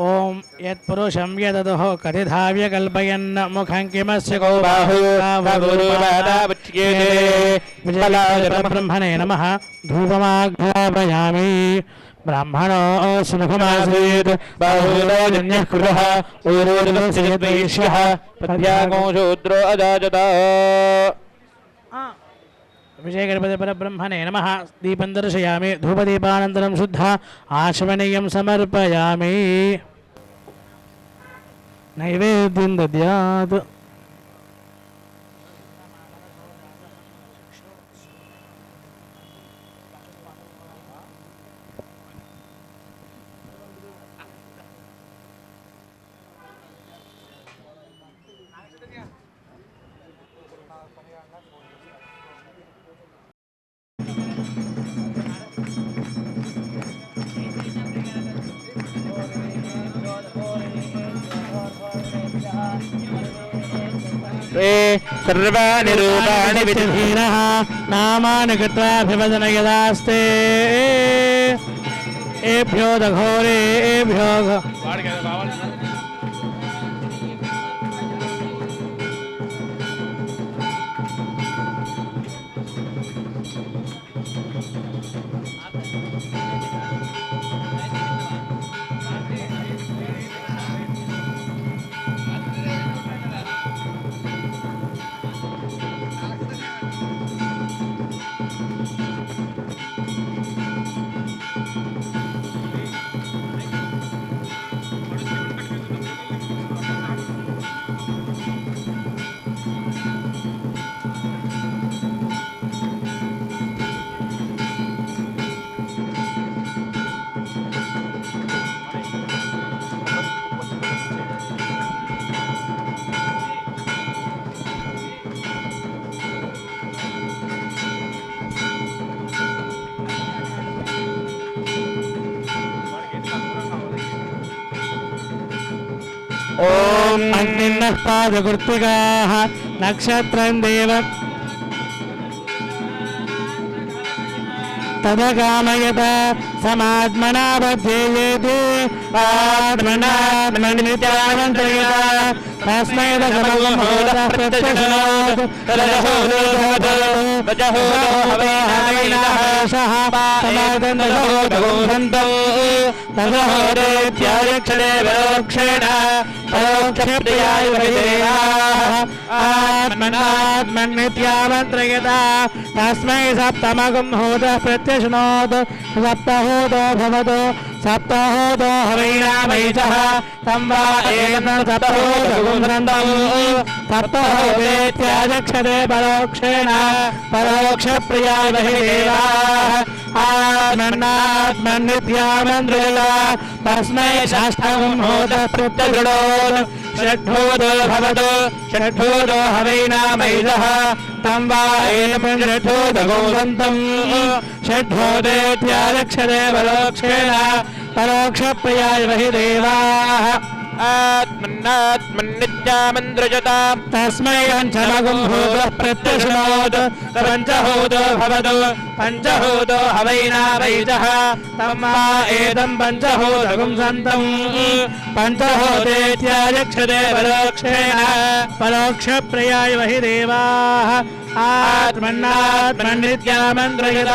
ओम यत्पुरुषं यदतुः कथिधाव्य कल्पयन् मुखं किमस्य को बाहु ब्रह्मणे नमः धूपमाघ्रापयामि ब्राह्मणो सुमुखमासीत् बाहुरोजन्यः कृतः ऊरोजनस्यद्वैष्यः पद्यागो शूद्रो अजाजत विजयगणपति परब्रह्मणे नमः दीपं दर्शयामि धूपदीपानन्तरं शुद्ध आचमनीयं समर्पयामि नैवेद्यं दद्यात् सर्वाणि रूपाणि विधिहीनः नामानि कृत्वाभिवदन यदास्ते एभ्यो दघोरे एभ्यो ॐ अन्निन्नः पादकृत्तिकाः नक्षत्रं देव तदकामयत समात्मना बध्येयेति आत्मनात्मनित्यावन्तयत तस्मै दशमहोदः प्रत्यशनात् तदहोदः तदहोरेत्यायक्षणे परोक्षेण परोक्षप्रियाय वैदेवाः आत्मनात्मनित्यावन्तयत तस्मै सप्तमगं होदः प्रत्यशनोत् सप्तहोदो भवतु सप्तहोदो हवैनामैषः तं वा एनं सप्तहोदगुंसन्दं सप्तहोदेत्याचक्षते परोक्षेण परोक्षप्रियाय वहि देवाः आत्मन्नात्मन्नित्यामन्त्रित तस्मै षष्ठं होदः प्रत्यशृणोत् षड्भूतो भवतु षड्भूतो हवैनामैषः तं वा एनं षड्भूतगुंसन्तं षड्भूतेत्याचक्षते परोक्षेण परोक्षप्रियाय वहि देवाः आत्मन्नात्मन्नित्यामन्त्रजता तस्मै पञ्चमगुं होदः प्रत्यशृणोत् पञ्चहोदो भवतु पञ्चहोदो हवैनावैजः तं वा एतं पञ्चहोदगुं सन्तं पञ्चहोदेत्याचक्षते परोक्षेण परोक्षप्रियाय वहि देवाः आत्मन्नात्मन्नित्यामन्त्रयत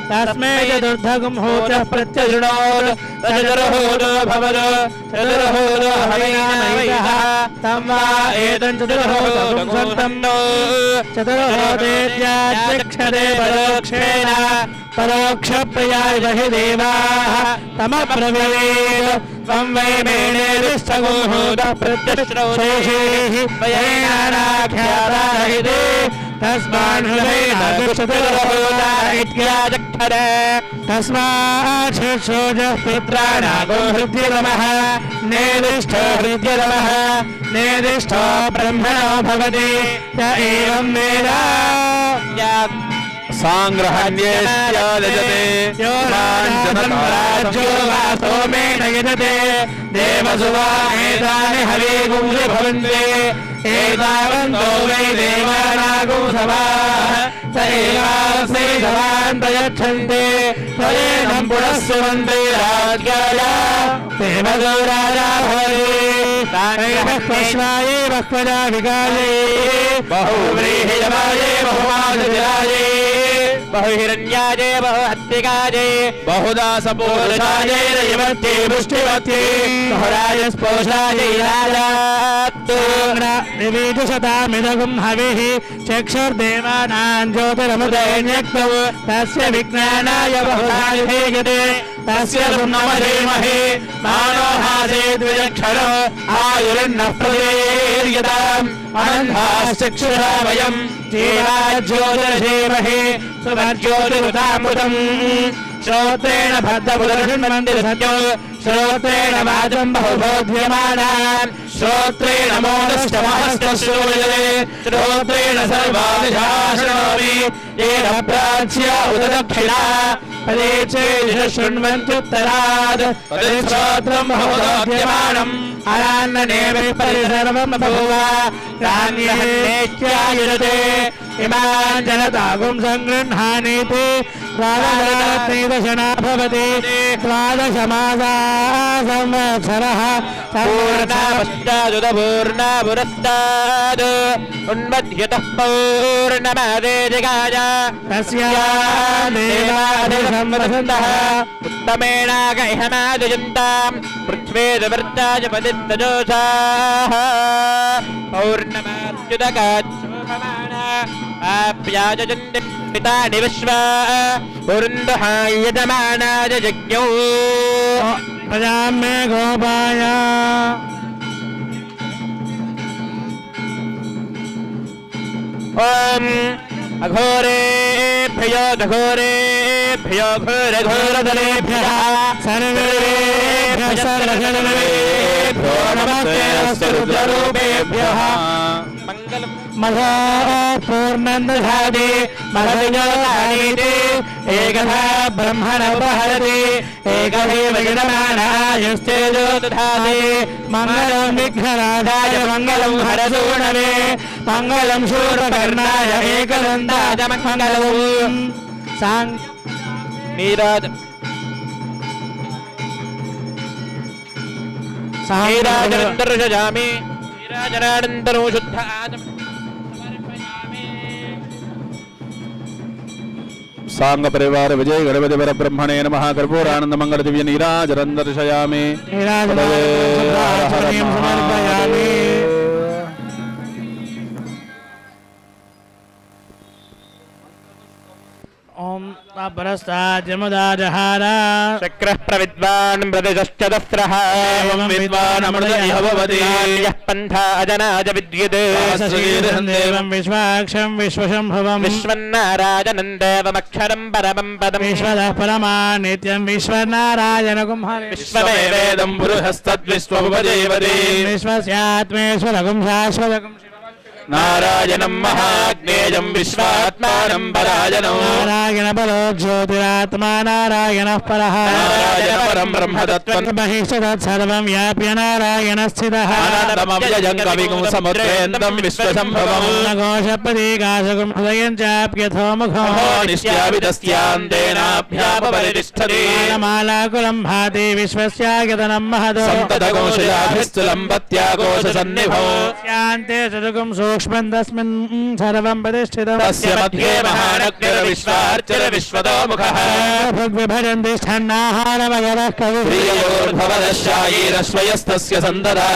तस्मै चतुर्थगुं होदः प्रत्यशृणोत् चतुर्होदो भवतु चतुर्होदो हवैनावैजः तं वा एतं चतुर्होदगुं सन्तं चतुर्होदेत्याचक्षते परोक्षेण परोक्षप्रियाय वहि देवाः तमब्रवीत् त्वं वै मेणेरिष्ठगुं होदः प्रत्यशृणोषेः वयेनाख्यातारहिते तस्मान् हृदयनागुचतुर्होदा इत्याचक्षते तस्मात् षोडशः पुत्राणागो हृद्य नमः नेदिष्ठो हृद्य नमः नेदिष्ठो ब्रह्मणो भवति य एवं वेद सांग्रहण्येष्यालजते योराज्यो वासो मेन यजते देवसुवा एतानि हविगुंसि भवन्ति एतावन्तो वै देवानागुं सभाः स एवावं तस्मै धवान् प्रयच्छन्ते तदेनं पुनस्य वन्दे राज्याय देवदो राजा भवति बह्वश्वाये बह्वजा विकाये बहुव्रीहियमाये बहुमादजराये बहुहिरण्याये बहुहत्तिकाये बहुदासपूरुषाये रयवत्ये पुष्टिवत्ये बहुराय स्पोषाये राजात् निवेदशतामिदगुं हविः चक्षुर्देवानां ज्योतिरमुदयन्यक्तौ तस्य विज्ञानाय बहुधायुधे यते तस्य नमधेमहे मानो हासे द्विजक्षर आयुर्नः प्रदेर्यताम् अनन्धाश्चक्षुषा वयम् जीवाज्योतिर्धीमहि सुमज्योतिरुतामृतम् श्रोत्रेण भद्रपुरुषन्मन्दिर सत्यो श्रोत्रेण वाचं बहुबोध्यमानाम् श्रोत्रेण मोदश्चमहस्तश्रूयते श्रोत्रेण सर्वादिशा शृणोमि येन प्राच्य उत दक्षिणा पदे चेदिश शृण्वन्त्युत्तरात् श्रोत्रम् बहुबोध्यमानम् अरान्ननेमि परिसर्वम् बभूव रान्यहन्नेत्यायुजते इमान् जनतागुं सङ्गृह्णानीति द्वादशरात्रिदशना भवति द्वादशमासा संवत्सरः पूर्णा पुरस्ताद् उन्मध्यतः पौर्णमादे जगाय तस्यादेवादिसंवसन्तः उत्तमेनागह्यमादयन्ताम् पृथ्वेदवर्ताय पतित्तजोषाः पौर्णमाच्युतकाच्छोभमाना आप्यायजन्ते पितानि विश्वा पुरुन्दहायजमानाय यज्ञौ प्रजां मे गोपाय ॐ अघोरेभ्यो घोरेभ्यो घोरघोरधरेभ्यः सर्वेभ्यः सर्वजनमेभ्यो नमस्ते रुद्ररूपेभ्यः मधो पूर्णं दधाति मधुजोदानीति एकधा ब्रह्मणोपहरति एकदेव यजमानायुस्तेजो दधाति मङ्गलं विघ्नराजाय मङ्गलं हरसूणवे मङ्गलं शूरकर्णाय एकदन्ताय मङ्गलम् नीराज नीराजनन्तरुषजामि नीराजनानन्तरो शुद्ध आचमनं सांग परिवार विजय गणपति वर ब्रह्मणे नमः कर्पूरानंद मंगल दिव्य नीराजनं दर्शयामि समर्पयामि ओम तापरस्ताजमुदाजहार चक्रः प्रविद्वान् मृदश्च दस्रः एवं विद्वान् अमृत इह भवति यः पन्था अजनाज विद्यते देवं विश्वाक्षं विश्वशम्भवं विश्वन्नारायणं देवमक्षरं परमं पदं विश्वतः परमा नित्यं विश्वनारायणगुं हरे विश्वमेवेदं पुरुषस्तद्विश्वमुपजीवति विश्वस्यात्मेश्वरगुं शाश्वतगुं नारायणं महाज्ञेयं विश्वात्मानं परायणं नारायण बलो ज्योतिरात्मा नारायणः परः नारायण परं ब्रह्म तत्त्वं बहिष्ठतत्सर्वं व्याप्य नारायण स्थितः अनन्तमव्ययं कविगुं समुद्रेन्द्रं विश्वसम्भवं नघोषप्रतीकाशगुं हृदयं चाप्यथो मुखो निश्यावितस्यान्तेनाभ्यापरितिष्ठति मालाकुलं भाति विश्वस्यागतनं महदो सन्ततकोशयाभिस्तुलम्बत्याकोशसन्निभौ स्यान्ते चतुकं सूक्ष्मं तस्मिन् सर्वं प्रतिष्ठितं तस्य मध्ये महानग्रविश्वार्चर विश्वतोमुखः भुग्विभजन्ति स्थन्नाहारमगरः कविः प्रिययोर्भवदशायीरश्वयस्तस्य सन्ददा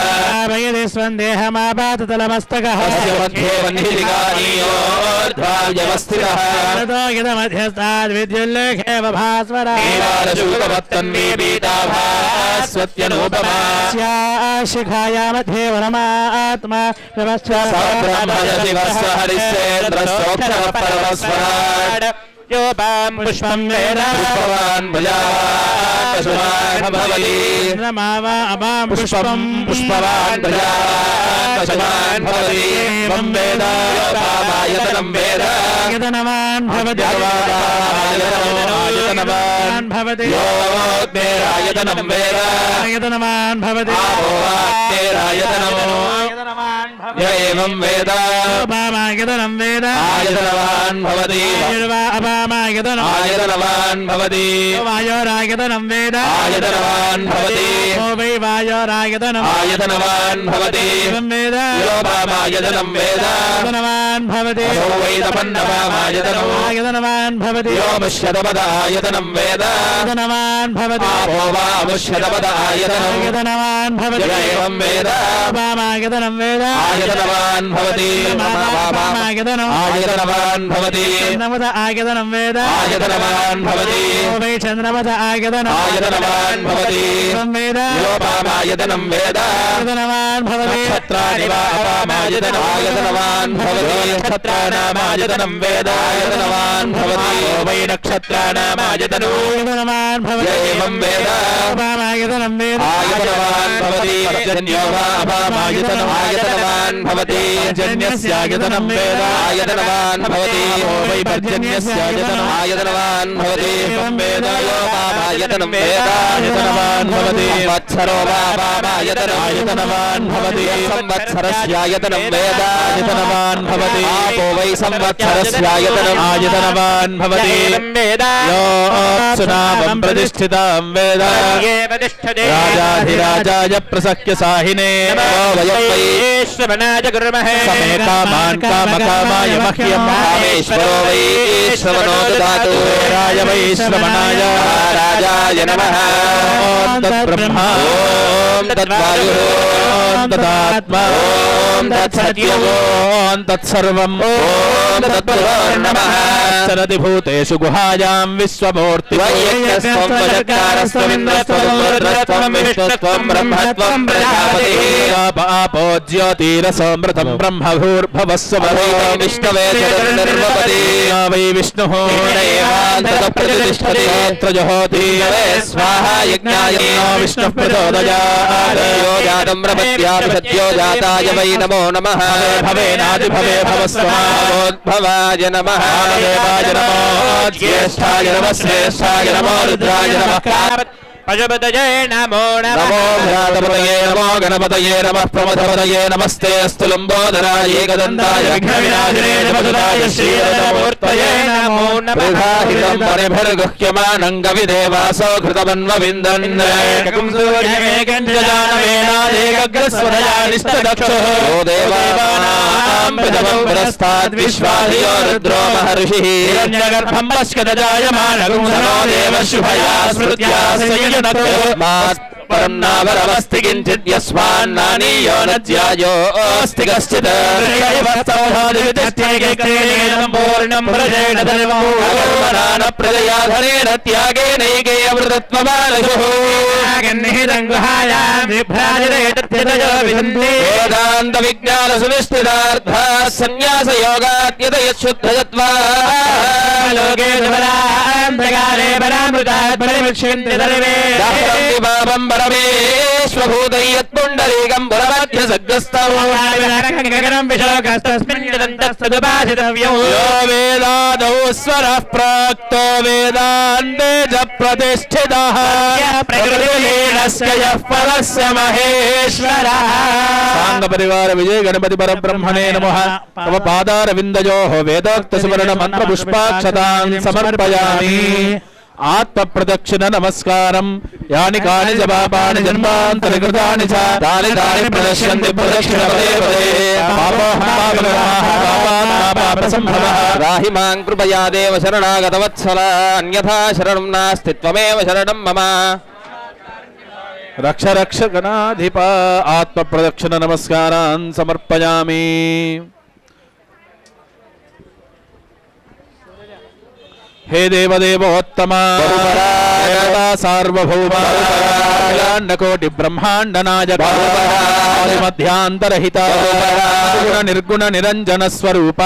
वयदि स्वन्देहमापाततलमस्तकः तस्य मध्ये वह्निलिकानीयोर्ध्वाव्यवस्थितः ततो यदमध्यस्ताद्विद्युल्लेखेव भास्वरः नीलारशूकवत्तन्वीपीताभास्वत्यनुपमा शिखाया मध्ये परमात्मा योपां पुष्पं वेद पुष्पवान् प्रजावान् भवति चन्द्रमावा अपां पुष्पं पुष्पवान् प्रजावान् भवति एवं वेद योपामायतनं वेद यतनवान् भवति आयतनवान् भवति योऽग्नेरायतनं वेद आयतनवान् भवति आपो वाग्नेरायतनम् य एवं वेद अपामायतनं वेद आयतनवान् भवति अपामायतनं आयतनवान् भवति वायोरायतनं वेद आयतनवान् भवति वै वायोरायतनं आयतनवान् भवति वेद योपामायतनं वेद आयतनवान् भवति वैदपन्नवामायतनम् आयतनवान् भवति योमश्यतपद आयतनं वेद आयतनवान् भवति आपो वामुष्यतपद आयतनम् आयतनवान् भवति य एवं वेद अपामायतनं वेद आयतनवान् भवति आयतनम् आयतनवान् भवति चन्द्रमत आयतनं वेद आयतनवान् भवति वै चन्द्रमत आयतनं आयतनवान् भवति वेद योपामायतनं वेद आयतनवान् भवति नक्षत्राणि वा अपामायतनम् आयतनवान् भवति नक्षत्राणामायतनं वेद आयतनवान् भवति वै नक्षत्राणामायतनो आयतनवान् य भवति एवं वेद अपामायतनं वेद आयतनवान् भवति जन्यो वा अपामायतनम् आयतनवान् भवति जन्यस्यायतनं वेद आयतनवान् भवति वै पर्जन्यस्यायतनम् आयतनवान् भवति वेद योपामायतनं वेद आयतनवान् भवति संवत्सरो वा अपामायतनम् आयतनवान् भवति संवत्सरस्यायतनं वेद आयतनवान् भवति आपो वै संवत्सरस्यायतनम् आयतनवान् भवति यो अप्सुनामं प्रतिष्ठितां वेद राजाधिराजाय प्रसख्य साहिने श्रवणाय कुर्महे समे कामान् कामकामाय मह्यं कामेश्वरो वै श्रवणो ददातु राय वै श्रवणाय राजाय नमः ॐ तद्ब्रह्मा ॐ तद्वायुः ॐ तदात्मा ॐ तत्सत्यम् ॐ तत्सर्वम् ॐ तत्पुरोर्नमः चरति भूतेषु गुहायां विश्वमूर्ति त्वय्यज्ञस्त्वं वचकारस्त्वमिन्द्रस्त्वं रुद्रस्त्वं विष्णुस्त्वं ब्रह्मत्वं प्रजापतिः आपो ज्योतिरसोमृतं ब्रह्मभूर्भवस्व विष्णवे चतुर्निर्वपति वै विष्णुः प्रतिष्ठति त्रजहोति स्वाहा यज्ञाय विष्णुः प्रचोदयात् यो जातं प्रपत्याभिषत्यो जाताय वै नमो नमः भवेनादिभवे भवस्वोद्भवाय नमः देवाय नमो ज्येष्ठाय नमः श्रेष्ठाय नमो रुद्राय नमः पशुपतये नमो नमो भ्रातपतये नमो गणपतये नमः प्रमथपतये नमस्ते अस्तु लम्बोदराय एकदन्ताय विघ्नविनाशिने वसुदाय श्रीरथमूर्तये नमो प्रधाहितं परिभिर्गुह्यमानं कविदेवासो कृतमन्वविन्दन् यो देवानां प्रथमं पुरस्ताद्विश्वाधियो रुद्रो महर्षिः हिरण्यगर्भं पश्यतजायमानगुं सनो देवशुभया स्मृत्या परं नावरमस्ति किञ्चित् यस्मान्नानीयो न ज्यायोऽस्ति कश्चित् पूर्णं प्रजेण न प्रजया धनेन त्यागेनैके अमृतत्वमानशुः वेदान्तविज्ञानसुनिष्ठितार्थाः सन्न्यासयोगात्यतयच्छुद्धयत्वा लोके बलान्तकाले बलामृतात् परिमुच्यन्ते सर्वे पापं परमेश्वभूतयत्पुण्डरीकं पुरमध्यसग्रस्तौ विशोकस्तस्मिन् यो वेदादौ स्वरः प्राक्तो वेदान्ते च प्रतिष्ठितः प्रकृतिलीनस्य यः परस्य महेश्वरः साङ्गपरिवार विजय गणपति परब्रह्मणे नमः तव पादारविन्दयोः वेदोक्त सुवर्ण मंत्र पुष्पाक्षतान् समर्पयामि आत्मप्रदक्षिण नमस्कारं यानि कानि च पापानि जन्मान्तरकृतानि च तानि तानि प्रदक्ष्यन्ति प्रदक्षिणपदे पदे पापोऽहमागमः राहि मां कृपया देव शरणागतवत्सल अन्यथा शरणं नास्ति त्वमेव शरणं मम रक्ष रक्ष गणाधिप आत्मप्रदक्षिण नमस्कारान् समर्पयामि हे देवदेवोत्तमा सार्वभौम कोटि ब्रह्मांड नायक मध्यांतरहिता निर्गुण निरंजन स्वरूप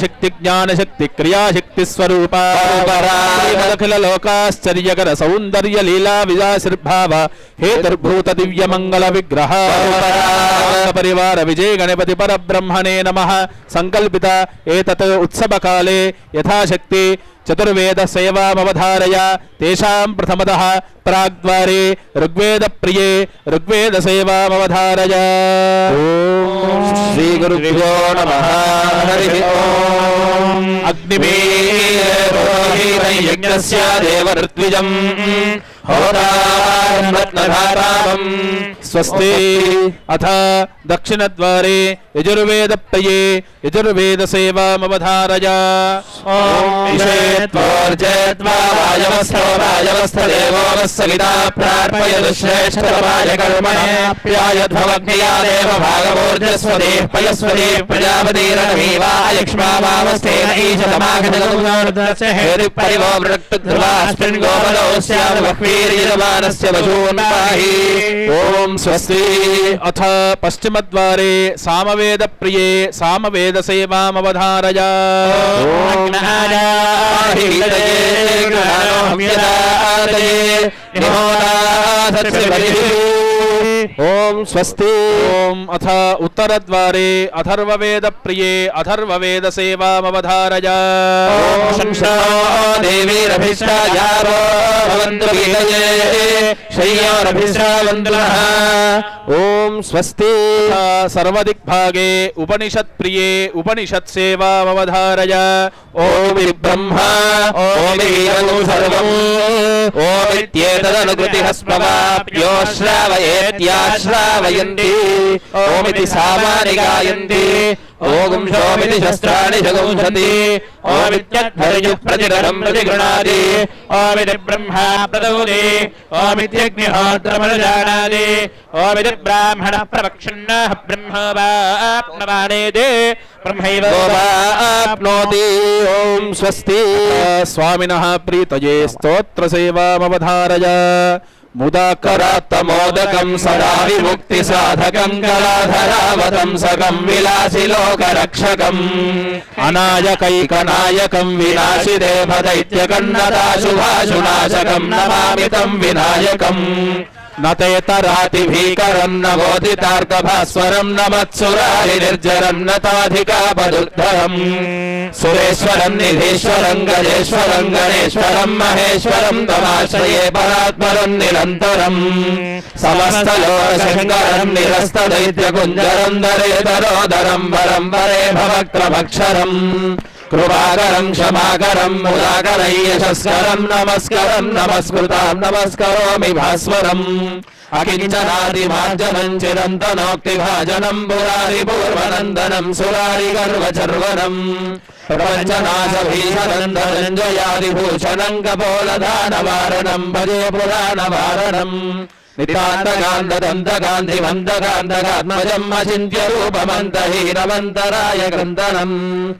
शक्ति ज्ञान शक्ति क्रिया शक्ति स्वरूप अखिल लोकाश्चर्यकर सौंदर्य लीला विलासिर्भाव हेतुर्भूत दिव्य मंगल विग्रह परिवार विजय गणपति परब्रह्मणे नमः संकल्पित एतत् उत्सव काले यथाशक्ति చతుర్వేద సేవామవధారయ తేషాం ప్రథమతః ప్రాగ్ద్వారే ఋగ్వేద ప్రియే ఋగ్వేద సేవామవధారయ. ఓం శ్రీ గురుభ్యో నమః. హరి ఓం. అగ్నిమీరోహితయజ్ఞస్య దేవఋత్విజం హోతారం రత్నధాతారం. స్వస్తి. అథ దక్షిణద్వారే యజుర్వేద ప్రియే యజుర్వేద సేవామవధారయ. ఓం విషేత్వోర్జేత్వా వాయవస్థో వాయవస్థదేవో వస్సవితా ప్రార్పయతు శ్రేష్ఠతమాయ కర్మణ్యాప్యాయధ్వమగ్నియా దేవ భాగవోర్జస్వదే పయస్వదే ప్రజాపతిరనమీవాయక్ష్మావావస్థేన ఈశతమాగతగౌర్దశేరిపరివో వృక్తుధ్రువాస్మిన్ గోపలో స్యామ బహ్వీర్యజమానస్య వశూన్ పాహి. ఓం స్వస్తి. అథ పశ్చిమద్వారే సామవేద ప్రియే సామవేద సేవామవధారయ. ఓం స్వస్తి. ఓం అథ ఉత్తరద్వారే అథర్వవేద ప్రియే అథర్వవేద సేవామవధారయ. దేవీరభిష్టాయారో భవంతు గీతయే శయ్యోరభిష్టావంతు నః. ఓం స్వస్తి. సర్వదిగ్భాగే ఉపనిషత్ ప్రియే ఉపనిషత్ సేవామవధారయ. ఓమి బ్రహ్మ ఓమిదం సర్వం ఓమిత్యేతదనుకృతిః స్మవాప్యో శ్రావయేత్యాశ్రావయంతి ఓమితి సామాని గాయంతి ఓం శోమితి శస్త్రాణి జగుంసతి ఓమిత్యధ్వర్యుః ప్రతిగణం ప్రతిగృణాతి ఓమితి బ్రహ్మా ప్రదౌతి ఓమిత్యగ్నిహోత్రమనుజానాతి ఓమితి బ్రాహ్మణ ప్రవక్షన్నః బ్రహ్మవాప్నవానేతి బ్రహ్మైవ ఆప్నోతి. ఓం స్వస్తి. స్వామినః ప్రీతయే స్తోత్ర సేవామవధారయ. ముదాకరాత్తమోదకం సదా విముక్తి సాధకం కళాధరావతం సకం విలాసి లోకరక్షకం అనాయకైకనాయకం వినాశి దేవదైత్యకన్నదాశుభాశునాశకం నమామి తం వినాయకం. నతేతరాతి భీకరం నవోదితార్కభాస్వరం నమత్సురారి నిర్జరం నతాధికాపదుద్ధరం సురేశ్వరం నిధీశ్వరం గజేశ్వరం గణేశ్వరం మహేశ్వరం తమాశ్రయే పరాత్మరం నిరంతరం సమస్తలోకశంకరం నిరస్తదైత్యకుంజరం దరేతరోదరం వరం వరే భవక్త్రమక్షరం కృపాకరం క్షమాకరం ముదాకరం యశస్కరం నమస్కరం నమస్కృతాం నమస్కరోమి భాస్వరం అకించనాదిమార్జనం చిరంతనోక్తిభాజనం పురారి పూర్వనందనం సురారి గర్వచర్వనం ప్రపంచనాశభీషణం ధనంజయాదిభూషణం కపోలదానవారణం భజే పురాణవారణం నితాంతకాంతదంతకాంతిమంతకాంతకాత్మజం అచింత్య రూపమంతహీనమంతరాయ గ్రంథనం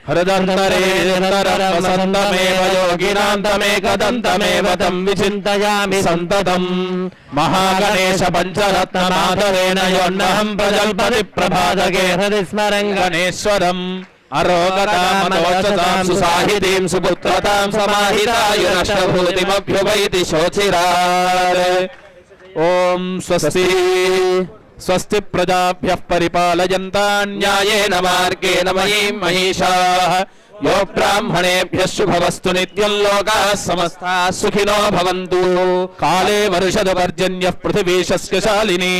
హృదంతరేంతరం వసంతమేవ యోగినాం తమేకదంతమేవ తం విచింతయామి సంతతం. మహాగణేశ పంచరత్నమాధవేన యోన్నహం ప్రజల్పతి ప్రభాతకే హృది స్మరం గణేశ్వరం అరోగతామదోచతాం సుసాహితీం సుపుత్రతాం సమాహితాయునష్టభూతిమభ్యుపైతి శోచిరార్. ఓం స్వస్తి. స్వస్తి ప్రజాభ్యః పరిపాలయంతాం న్యాయేన మార్గేణ మయీం మహిషాః. యో బ్రాహ్మణేభ్యః శుభమస్తు నిత్యం లోకాః సమస్తాః సుఖినో భవంతు. కాలే వర్షతు పర్జన్యః పృథివీ సస్యశాలినీ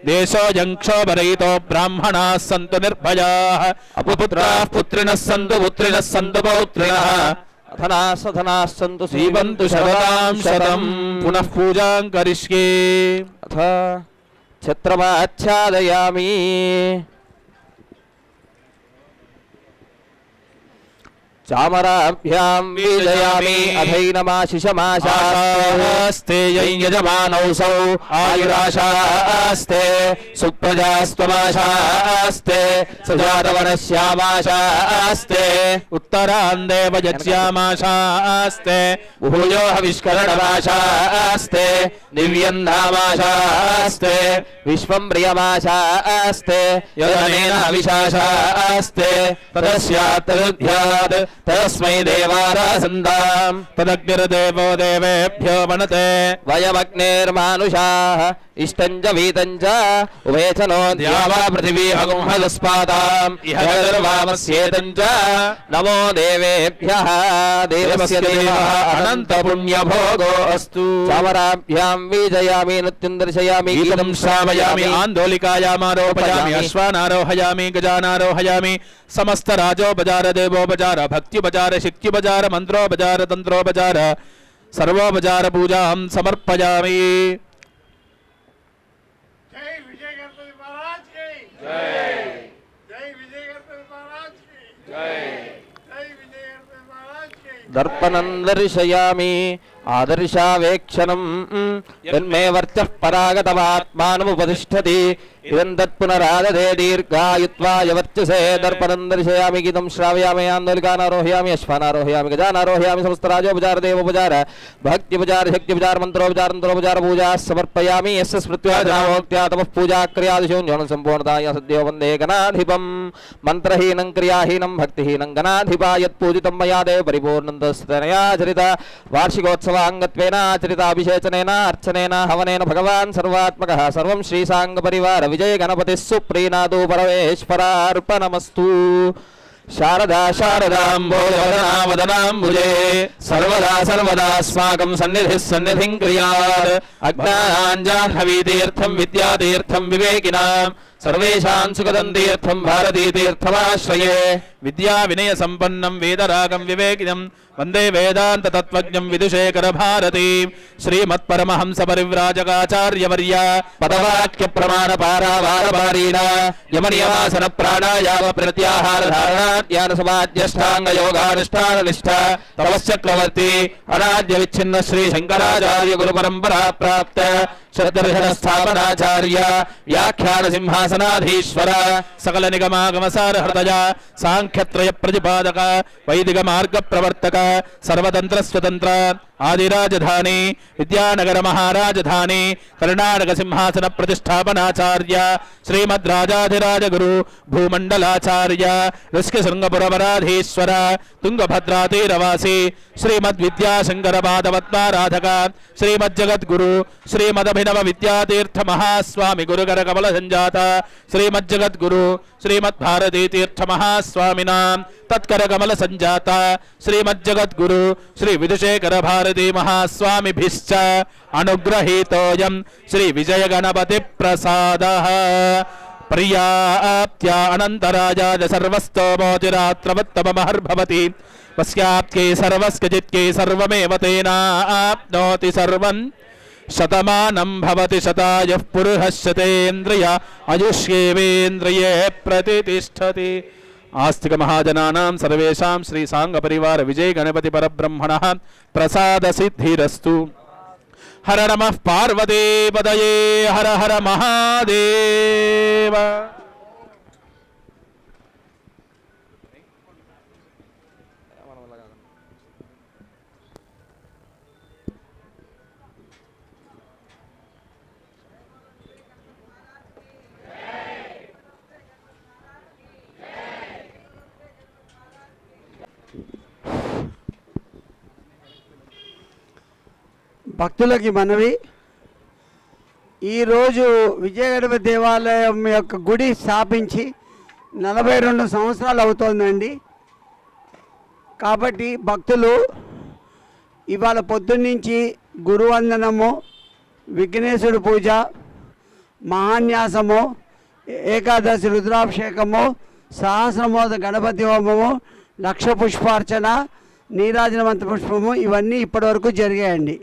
దేశోऽयं క్షోభరహితో బ్రాహ్మణాः సంతు నిర్భయాः. అపుపుత్రాः పుత్రిణः సంతు పుత్రిణः సంతు పౌత్రిణः అథనాసథనాः సంతు జీవంతు శరదాం శతం. పునః పూజాం కరిష్యే. అథ ఛత్రమాచ్ఛాదయామి. చామరాభ్యాం వీజయామి అధైనమాశిషమాశాస్తే యజమానౌసౌ ఆయురాశాస్తే సుప్రజాస్త్వమాశాస్తే సుజాతవనశ్యామాశాస్తే ఉత్తరాందేవ యజ్యామాశాస్తే భూయో హవిష్కరణమాశాస్తే దివ్యంధామాశాస్తే విశ్వం ప్రియమాశాస్తే యదనేన హవిషాశాస్తే తదస్యాత్ తస్మై దేవారాసందాం తదగ్నిర్దేవో దేవేభ్యో వనతే వయమగ్నేర్మానుషాః ఇష్టంచ వీతంచ ఉభయచనో ద్యావా పృథివీ అగుంహదస్పాదాం ఇహ గర్వామస్యేతంచ నమో దేవేభ్యః దేవస్య దేవః అనంత పుణ్యభోగో అస్తు చామరాభ్యాం విజయామి నృత్యం దర్శయామి గీతం శ్రావయామి ఆందోళికాయామారోపయామి అశ్వానారోహయామి గజానారోహయామి సమస్త రాజోపచార దేవోపచార భక్త్యుపచార శక్త్యుపచార మంత్రోపచార తంత్రోపచార సర్వోపచార పూజాం సమర్పయామి. जय विजय गणपति महाराज की जय जय विजय गणपति महाराज की जय जय विजय गणपति महाराज की దర్పణం దర్శయామి ఆదర్శావేక్షణం యన్మే వర్చః పరాగతమాత్మానముపతిష్ఠతి ఇదం తత్పునరాదదే దీర్ఘాయుత్వాయ వర్చసే దర్పణం దర్శయామి గీతం శ్రావయామి ఆందోళికానారోహయామి అశ్వానారోహయామి గజానారోహయామి సమస్తరాజోపచార దేవోపచార భక్త్యుపచార శక్త్యుపచార మంత్రోపచార తంత్రోపచార పూజా సమర్పయామి యస్య స్మృత్యా జనామోక్త్యా తపః పూజా క్రియాదిశూన్యోన సంపూర్ణతాయ సద్యో వందే గణాధిపం మంత్రహీనం క్రియాహీనం భక్తిహీనం గణాధిపా యత్పూజితం మయా దేవ పరిపూర్ణం తస్తనయా చరిత వార్షికోత్సవాంగత్వేన ఆచరిత అభిషేచనేన అర్చనేన హవనేన భగవాన్ సర్వాత్మకః సర్వం శ్రీ సాంగ పరివార విజయ గణపతి సుప్రీనాథో పరమేశ్వరార్పణమస్తు. శారదా శారదాంబోధనావదనాంబుజే సర్వదా సర్వదాస్మాకం సన్నిధిః సన్నిధిం క్రియాత్ అజ్ఞానాంజాహ్నవీ తీర్థం విద్యాతీర్థం వివేకినాం సర్వేషాం సుఖదం తీర్థం భారతీ తీర్థమాశ్రయే. విద్యా వినయ సంపన్నం వేదరాగం వివేకినం వందే వేదాంత తత్వజ్ఞం విదుషేఖర భారతి శ్రీమత్పరమహంస పరివ్రాజకాచార్యవర్య పదవాక్య ప్రమాణ పారావారపారీణ యమనియమాసన ప్రాణాయామ ప్రత్యాహార ధారణాధ్యాన సమాధ్యష్టాంగ యోగానుష్ఠాన నిష్ఠ తపశ్చక్రవర్తి అనాద్య విచ్ఛిన్న శ్రీ శంకరాచార్య గురు పరంపరా ప్రాప్త శ్రద్ధర్షణ స్థాపనాచార్య వ్యాఖ్యాన సింహాసనాధీశ్వర సకల నిగమాగమ సార హృదయ సాంఖ్యత్రయ ప్రతిపాదక వైదిక మార్గ ప్రవర్తక సర్వతంత్ర స్వతంత్ర ఆదిరాజధాని విద్యానగర మహారాజధాని కర్ణాటక సింహాసన ప్రతిష్టాపనాచార్య శ్రీమద్రాజాధిరాజ గురు భూమండలాచార్య ఋష్యశృంగపురవరాధీశ్వర తుంగభద్రాతీరవాసి శ్రీమద్విద్యాశంకర పాదపద్మారాధక శ్రీమజ్జగద్గురు శ్రీమదభినవ విద్యాతీర్థ మహాస్వామి గురుకర కమల సంజాత శ్రీమజ్జగద్గురు శ్రీమద్భారతీ తీర్థ మహాస్వామినాం తత్కర కమల సంజాత శ్రీమజ్జగద్గురు శ్రీ విదుషేఖర భారతీ మహాస్వామిభిశ్చ అనుగ్రహీతోయం శ్రీ విజయ గణపతి ప్రసాదః. ప్రియాప్త్యా అనంతరాజాయ సర్వస్తోమోతిరాత్రవత్తమమహర్భవతి వస్యాప్త్యై సర్వస్కజిత్యై సర్వమేవ తేనాప్నోతి సర్వం శతమానం భవతి శతాయః పురుషః శతేంద్రియ ఆయుష్యేవేంద్రియే ప్రతిష్టతి. ఆస్తిక మహాజనానాం సర్వేషాం శ్రీ సాంగ పరివార విజయ గణపతి పరబ్రహ్మణః ప్రసాద సిద్ధిరస్తు. హర నమః పార్వతీపదయే హర హర మహాదేవ. భక్తులకి మనవి, ఈరోజు విజయగణపతి దేవాలయం యొక్క గుడి స్థాపించి 42 సంవత్సరాలు అవుతోందండి. కాబట్టి భక్తులు ఇవాళ పొద్దున్నుంచి గురువందనము, విఘ్నేశ్వరుడు పూజ, మహాన్యాసము, ఏకాదశి రుద్రాభిషేకము, సహస్రమోద గణపతి హోమము, లక్ష పుష్పార్చన, నీరాజన మంత్ర పుష్పము ఇవన్నీ ఇప్పటివరకు జరిగాయండి.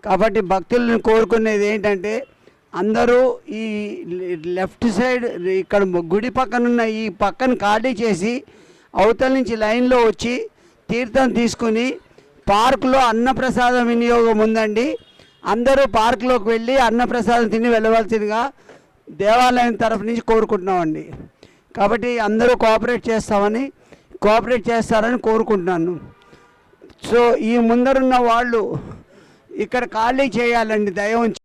కాబట్టి భక్తులను కోరుకునేది ఏంటంటే అందరూ ఈ లెఫ్ట్ సైడ్ ఇక్కడ గుడి పక్కనున్న ఈ పక్కన ఖాళీ చేసి అవతల నుంచి లైన్లో వచ్చి తీర్థం తీసుకుని పార్కులో అన్నప్రసాదం వినియోగం ఉందండి. అందరూ పార్కులోకి వెళ్ళి అన్నప్రసాదం తిని వెళ్ళవలసిందిగా దేవాలయం తరఫు నుంచి కోరుకుంటున్నామండి. కాబట్టి అందరూ కోఆపరేట్ చేస్తారని కోరుకుంటున్నాను. సో ఈ ముందరున్న వాళ్ళు ఇక్కడ ఖాళీ చేయాలండి దయ ఉంచి.